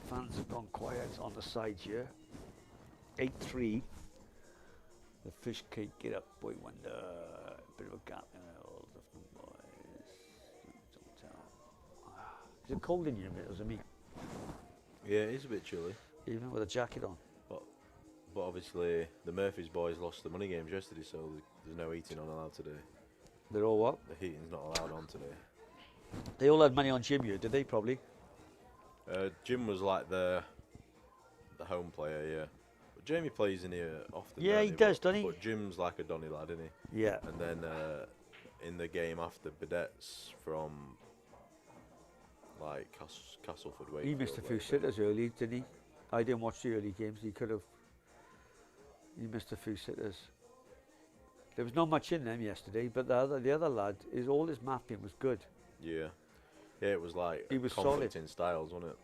Fans have gone quiet on the sides here. 8-3. The fish cake get up, boy wonder. Bit of a gap in all different boys. Don't tell. Is it cold in here a bit, is it me? Yeah, it is a bit chilly. Even with a jacket on. But obviously the Murphys boys lost the money games yesterday, so there's no eating on allowed today. They're all what? The heating's not allowed on today. They all had money on Jim here, did they probably? Jim was like the home player, yeah. But Jamie plays in here often. Yeah, he does, doesn't he? But Jim's like a Donny lad, isn't he? Yeah. And then in the game after, Bidet's from like Castleford way. He missed a few sitters early, didn't he? I didn't watch the early games. He missed a few sitters. There was not much in them yesterday, but the other lad, all his mapping was good. Yeah. Yeah, it was like he was conflicting styles, wasn't it?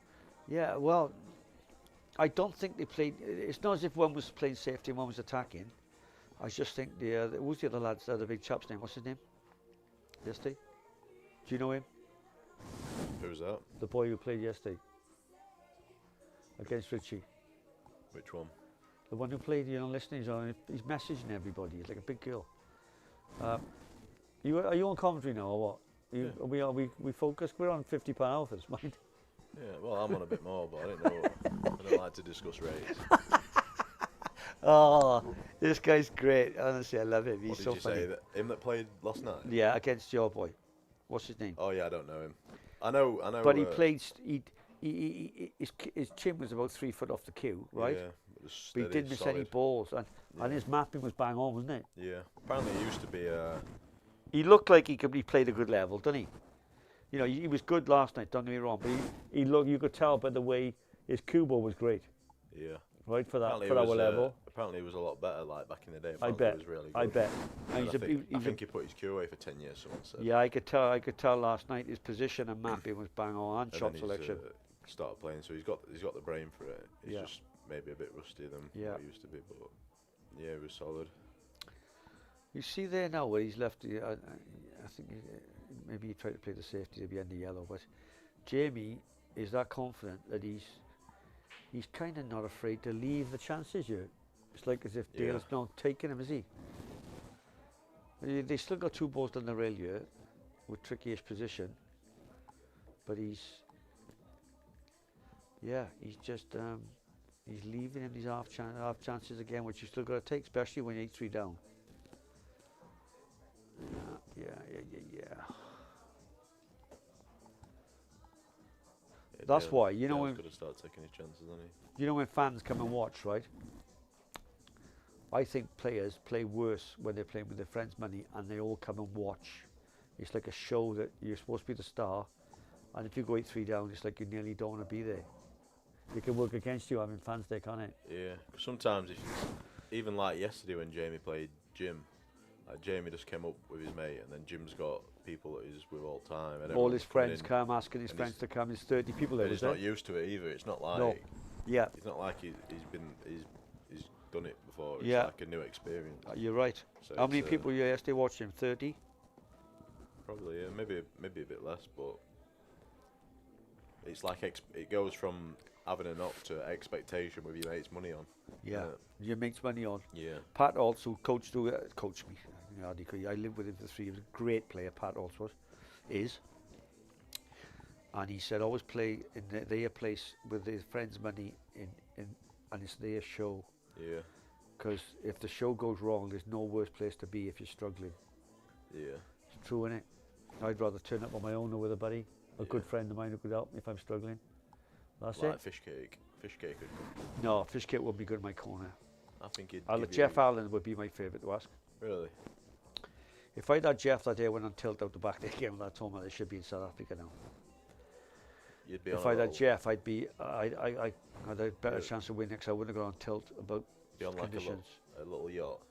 Yeah, well, I don't think they played. It's not as if one was playing safety and one was attacking. I just think who's the other lads? The big chap's name. What's his name? Yesterday. Do you know him? Who's that? The boy who played yesterday against Richie. Which one? The one who played, listening. He's messaging everybody. He's like a big girl. Are you on commentary now or what? Yeah. We focus. We're on £50 offers, mind. Yeah, well, I'm on a bit more, but I don't know. I don't like to discuss rates. Oh, this guy's great. Honestly, I love him. He's so funny. What did you say? Him that played last night? Yeah, against your boy. What's his name? Oh yeah, I don't know him. I know. But he played. His chin was about 3 foot off the cue, right? Yeah. But he didn't miss any balls, and his mapping was bang on, wasn't it? Yeah. Apparently, he used to be. He looked like he played a good level, didn't he? He was good last night. Don't get me wrong, but he looked. You could tell by the way his cue ball was great. Yeah. Right for our level. Apparently, he was a lot better like back in the day. I bet. He was really good. I bet. I think he put his cue away for 10 years. Someone said. Yeah, I could tell last night his position and mapping was bang on, and shot selection. Started playing, so he's got the brain for it. He's just maybe a bit rustier than what he used to be, but yeah, he was solid. You see there now where he's left. I think maybe he tried to play the safety to be in the yellow, but Jamie is that confident that he's kind of not afraid to leave the chances here. It's like as if Dale's not taking him, is he? They still got 2 balls down the rail here with tricky-ish position, but he's just he's leaving him these half chances again, which you still got to take, especially when you're 8-3 down. That's why, you know, Gail's got to start taking his chances, hasn't he? You know when fans come and watch, right? I think players play worse when they're playing with their friends' money and they all come and watch. It's like a show that you're supposed to be the star, and if you go 8-3 down, it's like you nearly don't want to be there. It can work against you having fans there, can't it? Yeah. Sometimes, even like yesterday when Jamie played Jim, like Jamie just came up with his mate, and then Jim's got people that he's with all the time. And all his friends come, asking his friends to come. There's 30 people there. He's not used to it either. It's not like It's not like he's done it before. It's like a new experience. You're right. So how many people were you yesterday watching? 30? Probably, yeah. Maybe a bit less, but it's like it goes from having a knock to expectation with your mate's money on. Yeah, your mate's money on. Yeah. Pat also coached me. I lived with him for 3 years. He was a great player, Pat also is. And he said, always play in their place with his friends' money and it's their show. Yeah. Because if the show goes wrong, there's no worse place to be if you're struggling. Yeah. It's true, innit? I'd rather turn up on my own or with a buddy, a good friend of mine who could help me if I'm struggling. That's like it. Fish cake. Fish cake would come. No, fish cake wouldn't be good in my corner. I think Jeff Allen would be my favourite to ask. Really? If I'd had Jeff that day, I went on tilt out the back of the game, I told him they should be in South Africa now. You'd be if I'd had Jeff, I'd had a better chance of winning because I wouldn't have gone on tilt about conditions. Like a little yacht?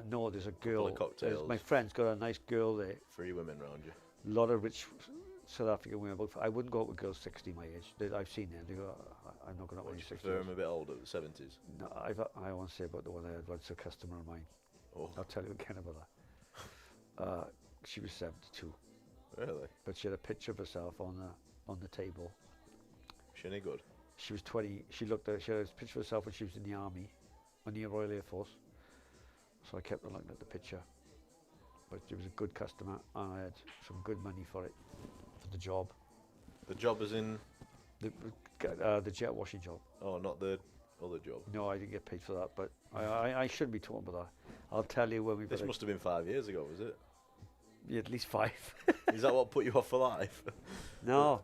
No, there's a girl. Cocktails. My friend's got a nice girl there. 3 women round you. A lot of rich South African women. I wouldn't go out with girls 60 my age. I've seen them. They go, I'm not going out with any 60. Prefer them a bit older, the 70s? No, I won't say about the one I had once, a customer of mine. Oh. I'll tell you again about that. She was 72. Really? But she had a picture of herself on the table. Was she any good? She was 20. She had a picture of herself when she was in the army, on the Royal Air Force. So I kept on looking at the picture. But she was a good customer, and I had some good money for it, for the job. The job is in? The jet washing job. Oh, not the other job? No, I didn't get paid for that, but I shouldn't be talking about that. I'll tell you when we... This must have been 5 years ago, was it? Yeah, at least 5. Is that what put you off for life? No.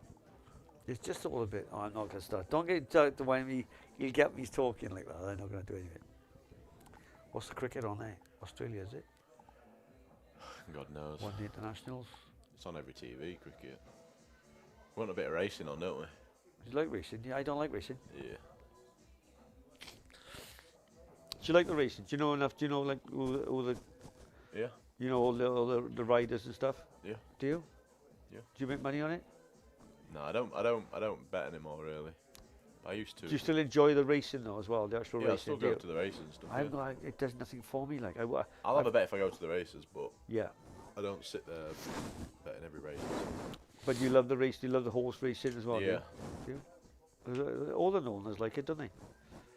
It's just all a bit... Oh, I'm not going to start. Don't get the way you'll get me talking like that. I'm not going to do anything. What's the cricket on there? Australia, is it? God knows. One of the internationals? It's on every TV, cricket. We want a bit of racing on, don't we? You like racing? Yeah, I don't like racing. Yeah. Do you like the racing? Do you know enough? Do you know like all the Yeah. You know all the riders and stuff? Yeah. Do you? Yeah. Do you make money on it? No, I don't bet anymore really. I used to. Do you still enjoy the racing though as well? The actual racing? I still go to the races and stuff. It does nothing for me. Like I'll have a bet if I go to the races, but yeah, I don't sit there betting every race. But you love the race. You love the horse racing as well. Yeah. Do you? All the owners like it, don't they?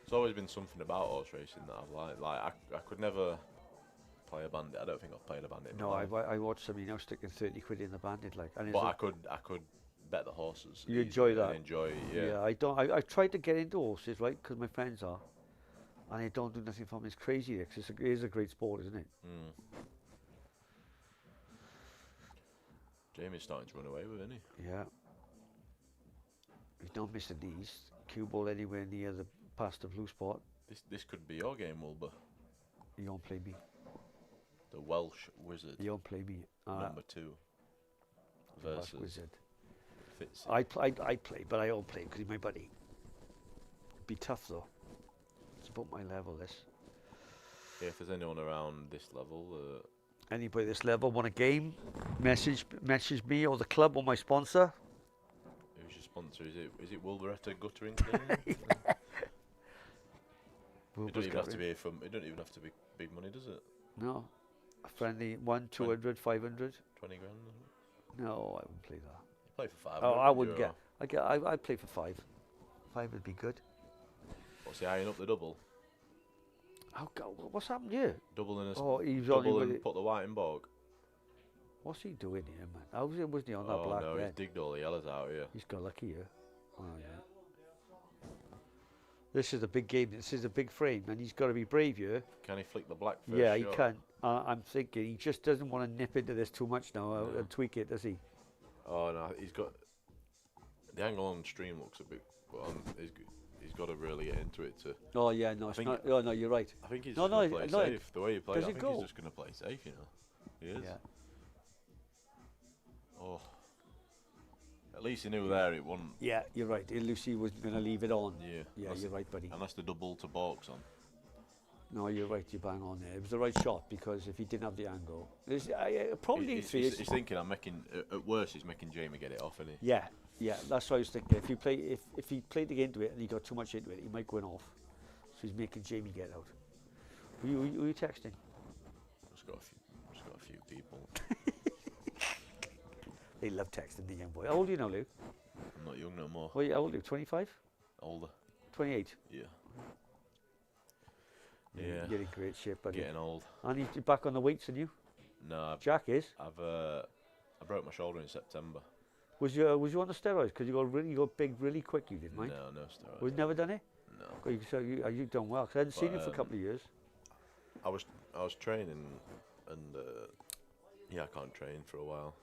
There's always been something about horse racing that I've liked. Like I could never play a bandit. I don't think I've played a bandit. No, I watched somebody now sticking 30 quid in the bandit, like. And but I could bet the horses. You enjoy that? I enjoy it, yeah. Yeah, I don't. I tried to get into horses, right? Because my friends are, and they don't do nothing for me. It's crazy. It is a great sport, isn't it? Mm. Jamie's starting to run away with it, isn't he? Yeah. He's not missing these. Cue ball anywhere near the past the blue spot. This could be your game, Wilbur. You don't play me. The Welsh Wizard. You don't play me. Number 2. Versus Welsh Wizard. Fitzgerald. I play, but I don't play because he's my buddy. It'd be tough though. It's about my level. This. Yeah, if there's anyone around this level. Anybody this level want a game? Message me or the club or my sponsor. Who's your sponsor? Is it Wolverhampton Guttering Cleaning? Yeah. It don't even have to be big money, does it? No. A friendly 1, 200, 500. 20 grand. No, I wouldn't play that. You play for 5. Oh, I wouldn't get. I'd play for 5. 5 would be good. What's he eyeing up the double? Oh God, what's happened here? Double in a he's double on and put the white in bog. What's he doing here, man? How wasn't he on that black? Oh no, he's digged all the yellows out here. He's got lucky here. Oh yeah. This is a big game. This is a big frame, and he's got to be brave here. Can he flick the black first? Yeah, he can. I'm thinking he just doesn't want to nip into this too much now and tweak it, does he? Oh no, he's got. The angle on stream looks a bit. Well, he's got to really get into it to. Oh yeah, no, it's not. Oh no, you're right. I think he's just going to play safe. The way he plays, I think go? he's just going to play safe. You know, he is. Yeah. Oh. At least he knew there it wasn't. Yeah, you're right. Lucy wasn't going to leave it on. Yeah. Yeah, you're right, buddy. Unless the double to Bork's on. No, you're right. You bang on there. It was the right shot because if he didn't have the angle, probably three. He's thinking I'm making. At worst, he's making Jamie get it off, isn't he? Yeah, yeah. That's what I was thinking. If he played into it and he got too much into it, he might go off. So he's making Jamie get out. Who you texting? Just got a few people. They love texting the young boy. How old are you now, Lou? I'm not young no more. How old are you? 25? Older. 28? Yeah. Yeah. Yeah. You're in great shape, buddy. Getting old. And you're back on the weights, and you? No. Jack is? I broke my shoulder in September. Was you on the steroids? Because you got big really quick, you didn't, mind? No steroids. We've never done it? No. So you've done well, because I hadn't seen you for a couple of years. I was training, and I can't train for a while.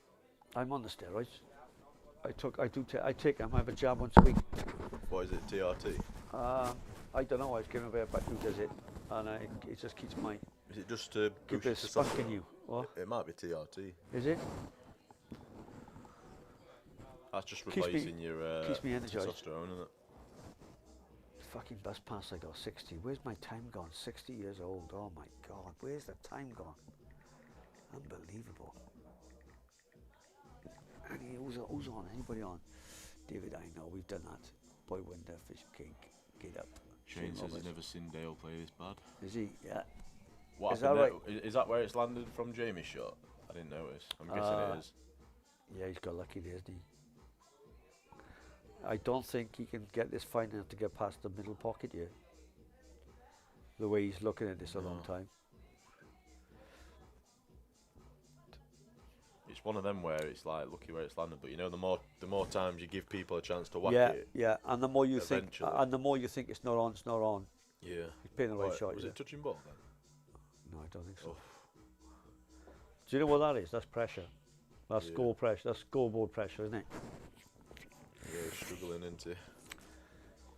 I'm on the steroids. I take them. I have a jab once a week. What is it, TRT? I don't know. I was given a bit about who does it, and it just keeps my Is it just to keep push a spunk in you. What? It might be TRT. Is it? That's just Keeps me- replacing your keeps me energised. testosterone, isn't it? Fucking bus pass. I got 60. Where's my time gone? 60 years old. Oh my God. Where's the time gone? Unbelievable. Who's on? Anybody on? David, I know. We've done that. Boy Winder, Fish Cake, Get Up. Shane says he's never seen Dale play this bad. Is he? Yeah. What Is that right? Is that where it's landed from Jamie's shot? I didn't notice. I'm guessing it is. Yeah, he's got lucky there, isn't he? I don't think he can get this fine enough to get past the middle pocket here. The way he's looking at this a long time. It's one of them where it's like lucky where it's landed, but you know the more times you give people a chance to whack it. Yeah, and the more you eventually. think it's not on, it's not on. Yeah. He's playing the right shot. Was it touching ball then? No, I don't think so. Oh. Do you know what that is? That's pressure. That's Yeah. score pressure. That's scoreboard pressure, isn't it? Yeah, he's struggling into.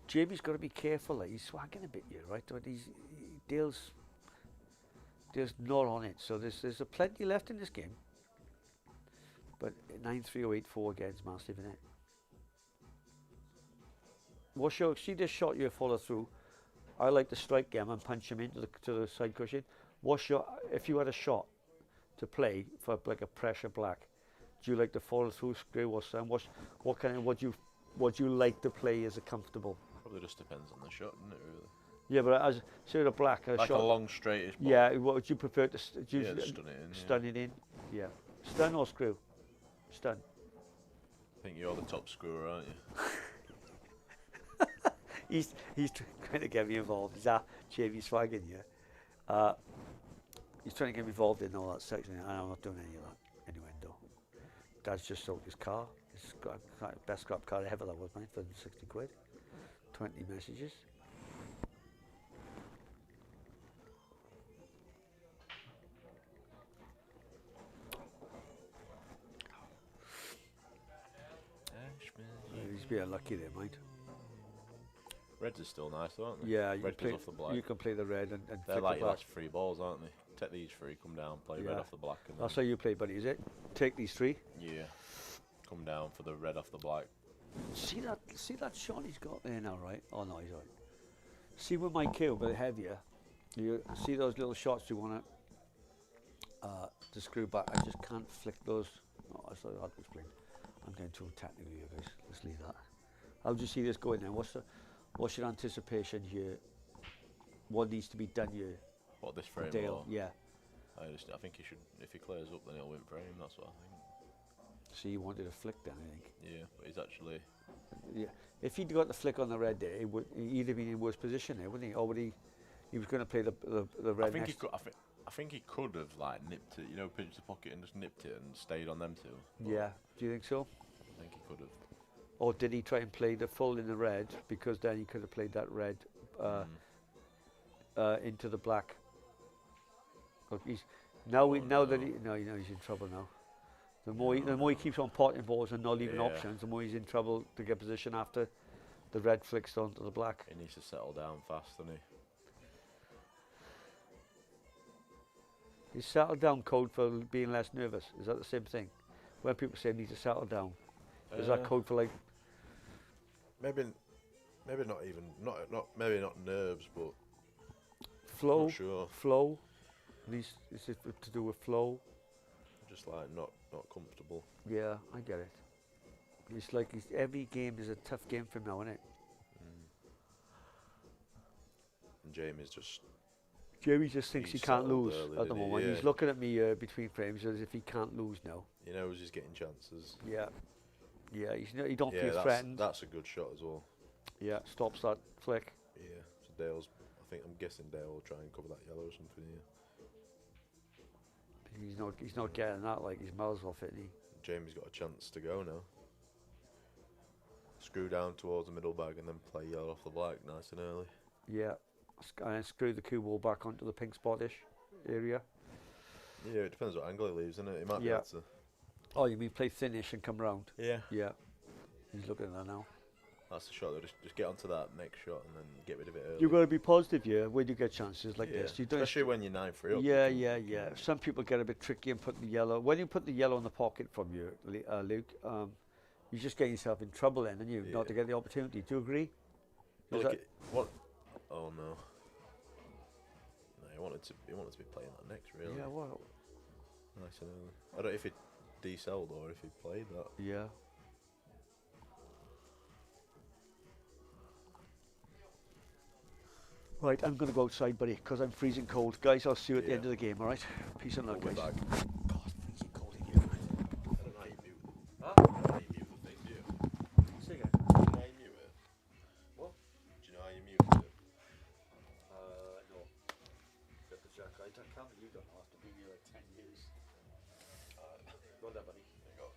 Jamie's got to be careful. Like, he's swagging a bit here, right? But Dale's not on it. So there's a plenty left in this game. But 9-3-0-8-4 against massive, isn't it? See this shot you follow through. I like to strike him and punch him into the side cushion. If you had a shot to play for like a pressure black, do you like to follow through screw or something? What do you like to play as a comfortable? Probably just depends on the shot, doesn't it? Really. Yeah, but as say a black like shot, a long straightish ball. Yeah, what would you prefer to stun it in. Stun it in. Yeah, stun or screw. Stun. I think you're the top screwer, aren't he's you? trying to get me involved. He's Jamie swagging, yeah. He's trying to get me involved in all that section, and I'm not doing any of that innuendo. Dad's just sold his car. His best scrap car ever, that was, mine, for 60 quid. 20 messages. He's being lucky there, mate. Reds are still nice, aren't they? Yeah, red off the black. You can play the red and they're flick like the black. your last 3 balls, aren't they? Take these 3, come down, play red off the black. And that's how you play, buddy, is it? Take these 3. Yeah. Come down for the red off the black. See that shot he's got there now, right? Oh no, he's right. See with my cue, a bit heavier. You see those little shots you want to screw back. I just can't flick those. Oh, that's hard to explain. I'm getting too technical here, guys. Let's leave that. How do you see this going then? What's your anticipation here? What needs to be done here? What, this frame? Dale, yeah. I think he should. If he clears up, then he'll win frame. That's what I think. So you wanted a flick then, I think. Yeah, but he's actually. Yeah, if he'd got the flick on the red there, he'd have been in worse position there, wouldn't he? Or would he was going to play the red. I think next. he could. I think he could have like nipped it, pinched the pocket and just nipped it and stayed on them 2. Yeah, do you think so? I think he could have. Or did he try and play the full in the red, because then he could have played that red into the black? Look, he's in trouble now. The more he keeps on potting balls and not leaving Yeah. options, the more he's in trouble to get position after the red flicks onto the black. He needs to settle down fast, doesn't he? He's settled down code for being less nervous. Is that the same thing? When people say need to settle down, is that code for like Maybe not even maybe not nerves, but flow? not sure. Flow. At least is it to do with flow? Just like not comfortable. Yeah, I get it. It's like every game is a tough game for him now, isn't it? And Jamie just thinks he He's can't settled lose early, at the didn't he? moment. Yeah. He's looking at me between frames as if he can't lose now. He knows he's getting chances. Yeah. Yeah, he don't feel that's, threatened. That's a good shot as well. Yeah, stops that flick. Yeah. So I'm guessing Dale will try and cover that yellow or something here. He's not getting that, like his miles off it, and Jamie's got a chance to go now. Screw down towards the middle bag and then play yellow off the black nice and early. yeah. And then screw the cue ball back onto the pink spot-ish area. Yeah, it depends what angle he leaves, isn't it? He might be Yeah. able to. Oh, you mean play finish and come round? Yeah. Yeah. He's looking at that now. That's the shot though. Just get onto that next shot and then get rid of it early. You've got to be positive, yeah, when you get chances like this. You don't. Especially when you're 9-3 up. Yeah, yeah, yeah. Some people get a bit tricky and put the yellow. When you put the yellow in the pocket from you, Luke, you just get yourself in trouble then, and you not to get the opportunity. Do you agree? What? Oh no. No, he wanted to be playing that next, really. Yeah, well, Nice and early. I don't know if he decelled or if he played that. yeah. Right, I'm going to go outside, buddy, because I'm freezing cold. Guys, I'll see you at the end of the game, all right? Peace and love, We'll be guys. back. God, freezing cold again, mate. I don't know how you mute. Huh? I don't know how you mute the thing, do you? Say again. Do you know how you mute it? What? Do you know how you mute it? No. Get the jack. I can't believe you don't know after being here like 10 years. Well done, buddy. There you go.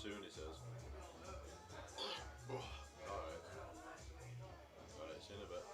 soon, he says. Alright. Alright, see you in a bit.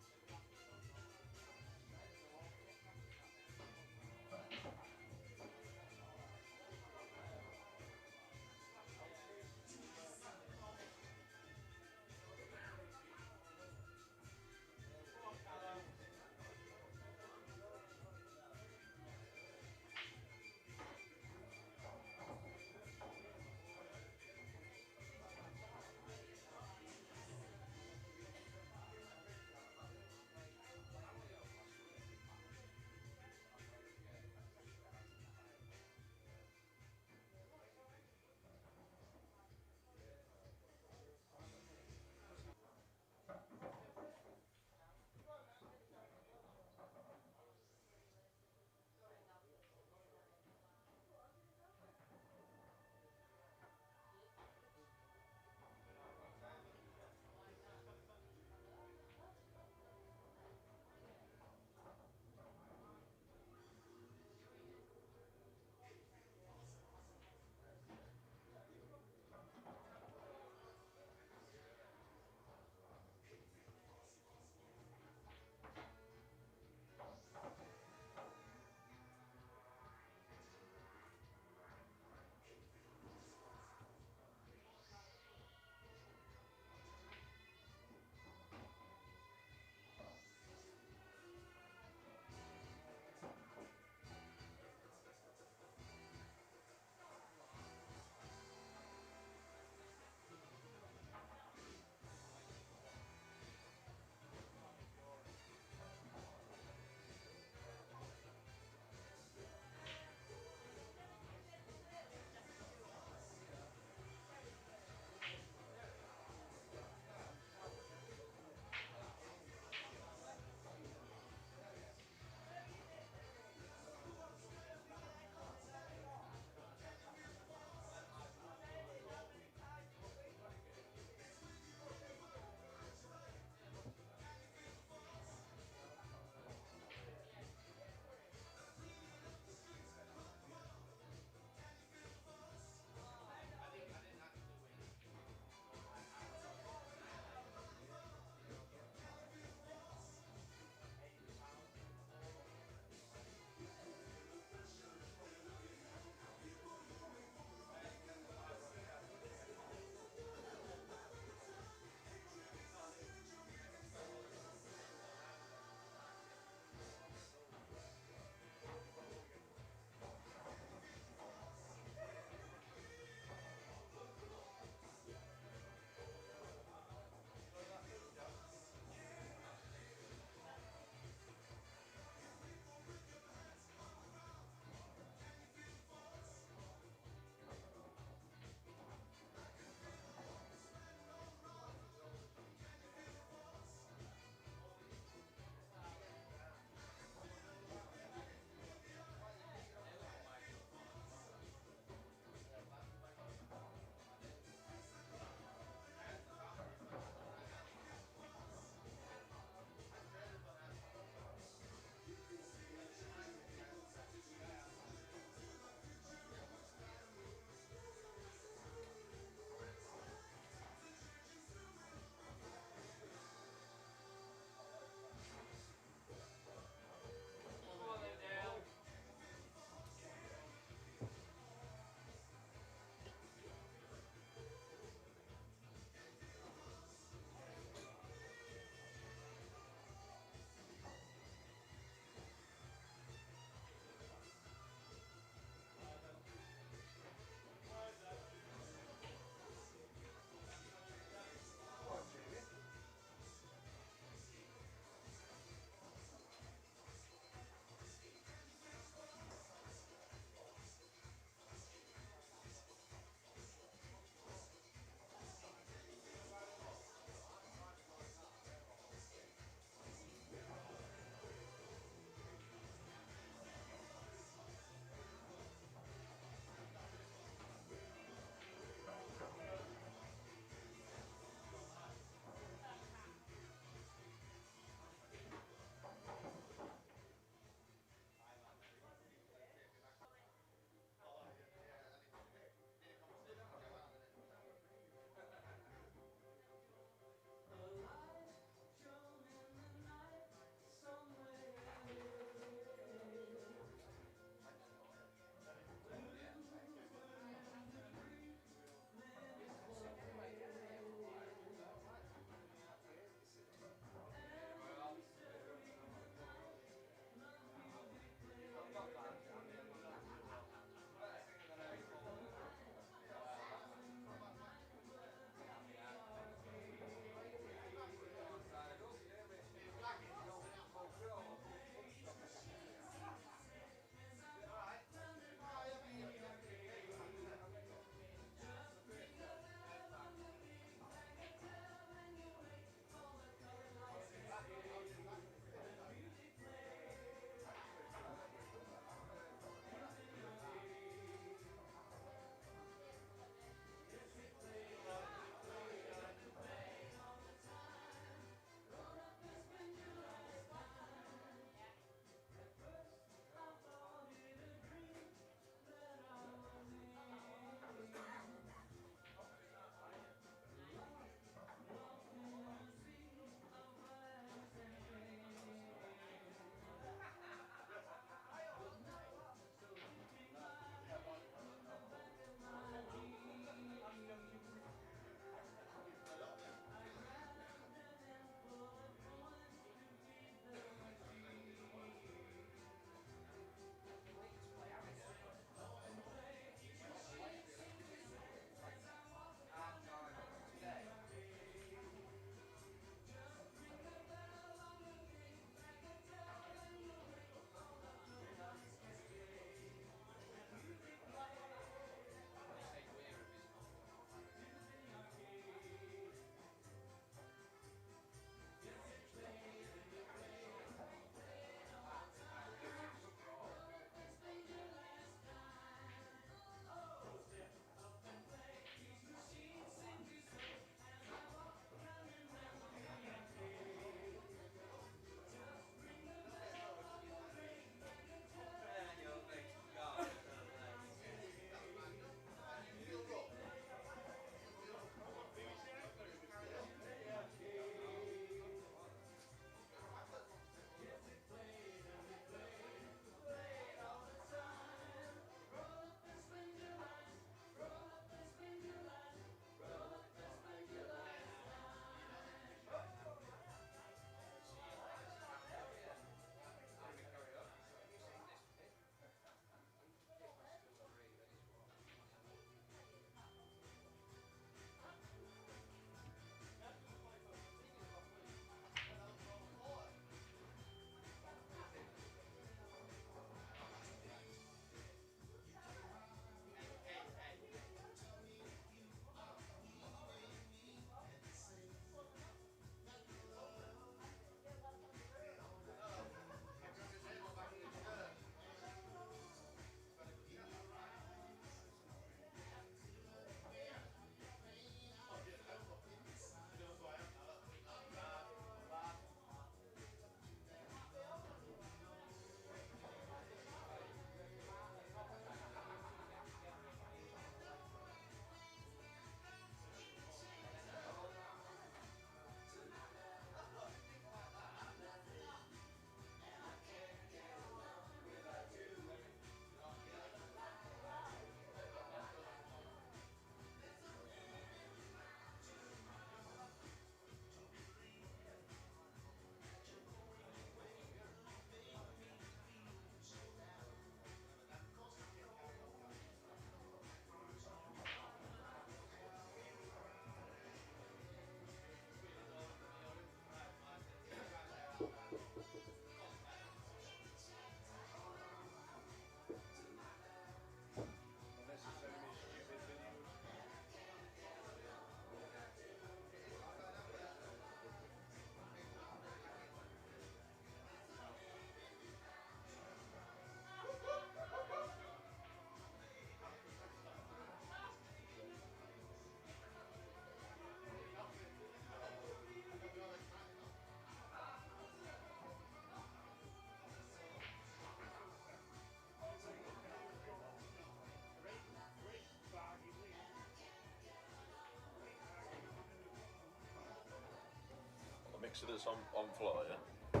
mixer that's on floor, yeah?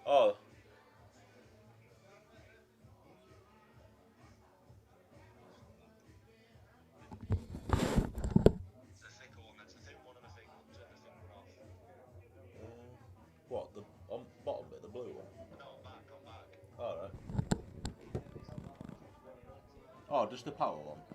Oh. What, the on bottom bit, the blue one? Alright. Oh, just the power one?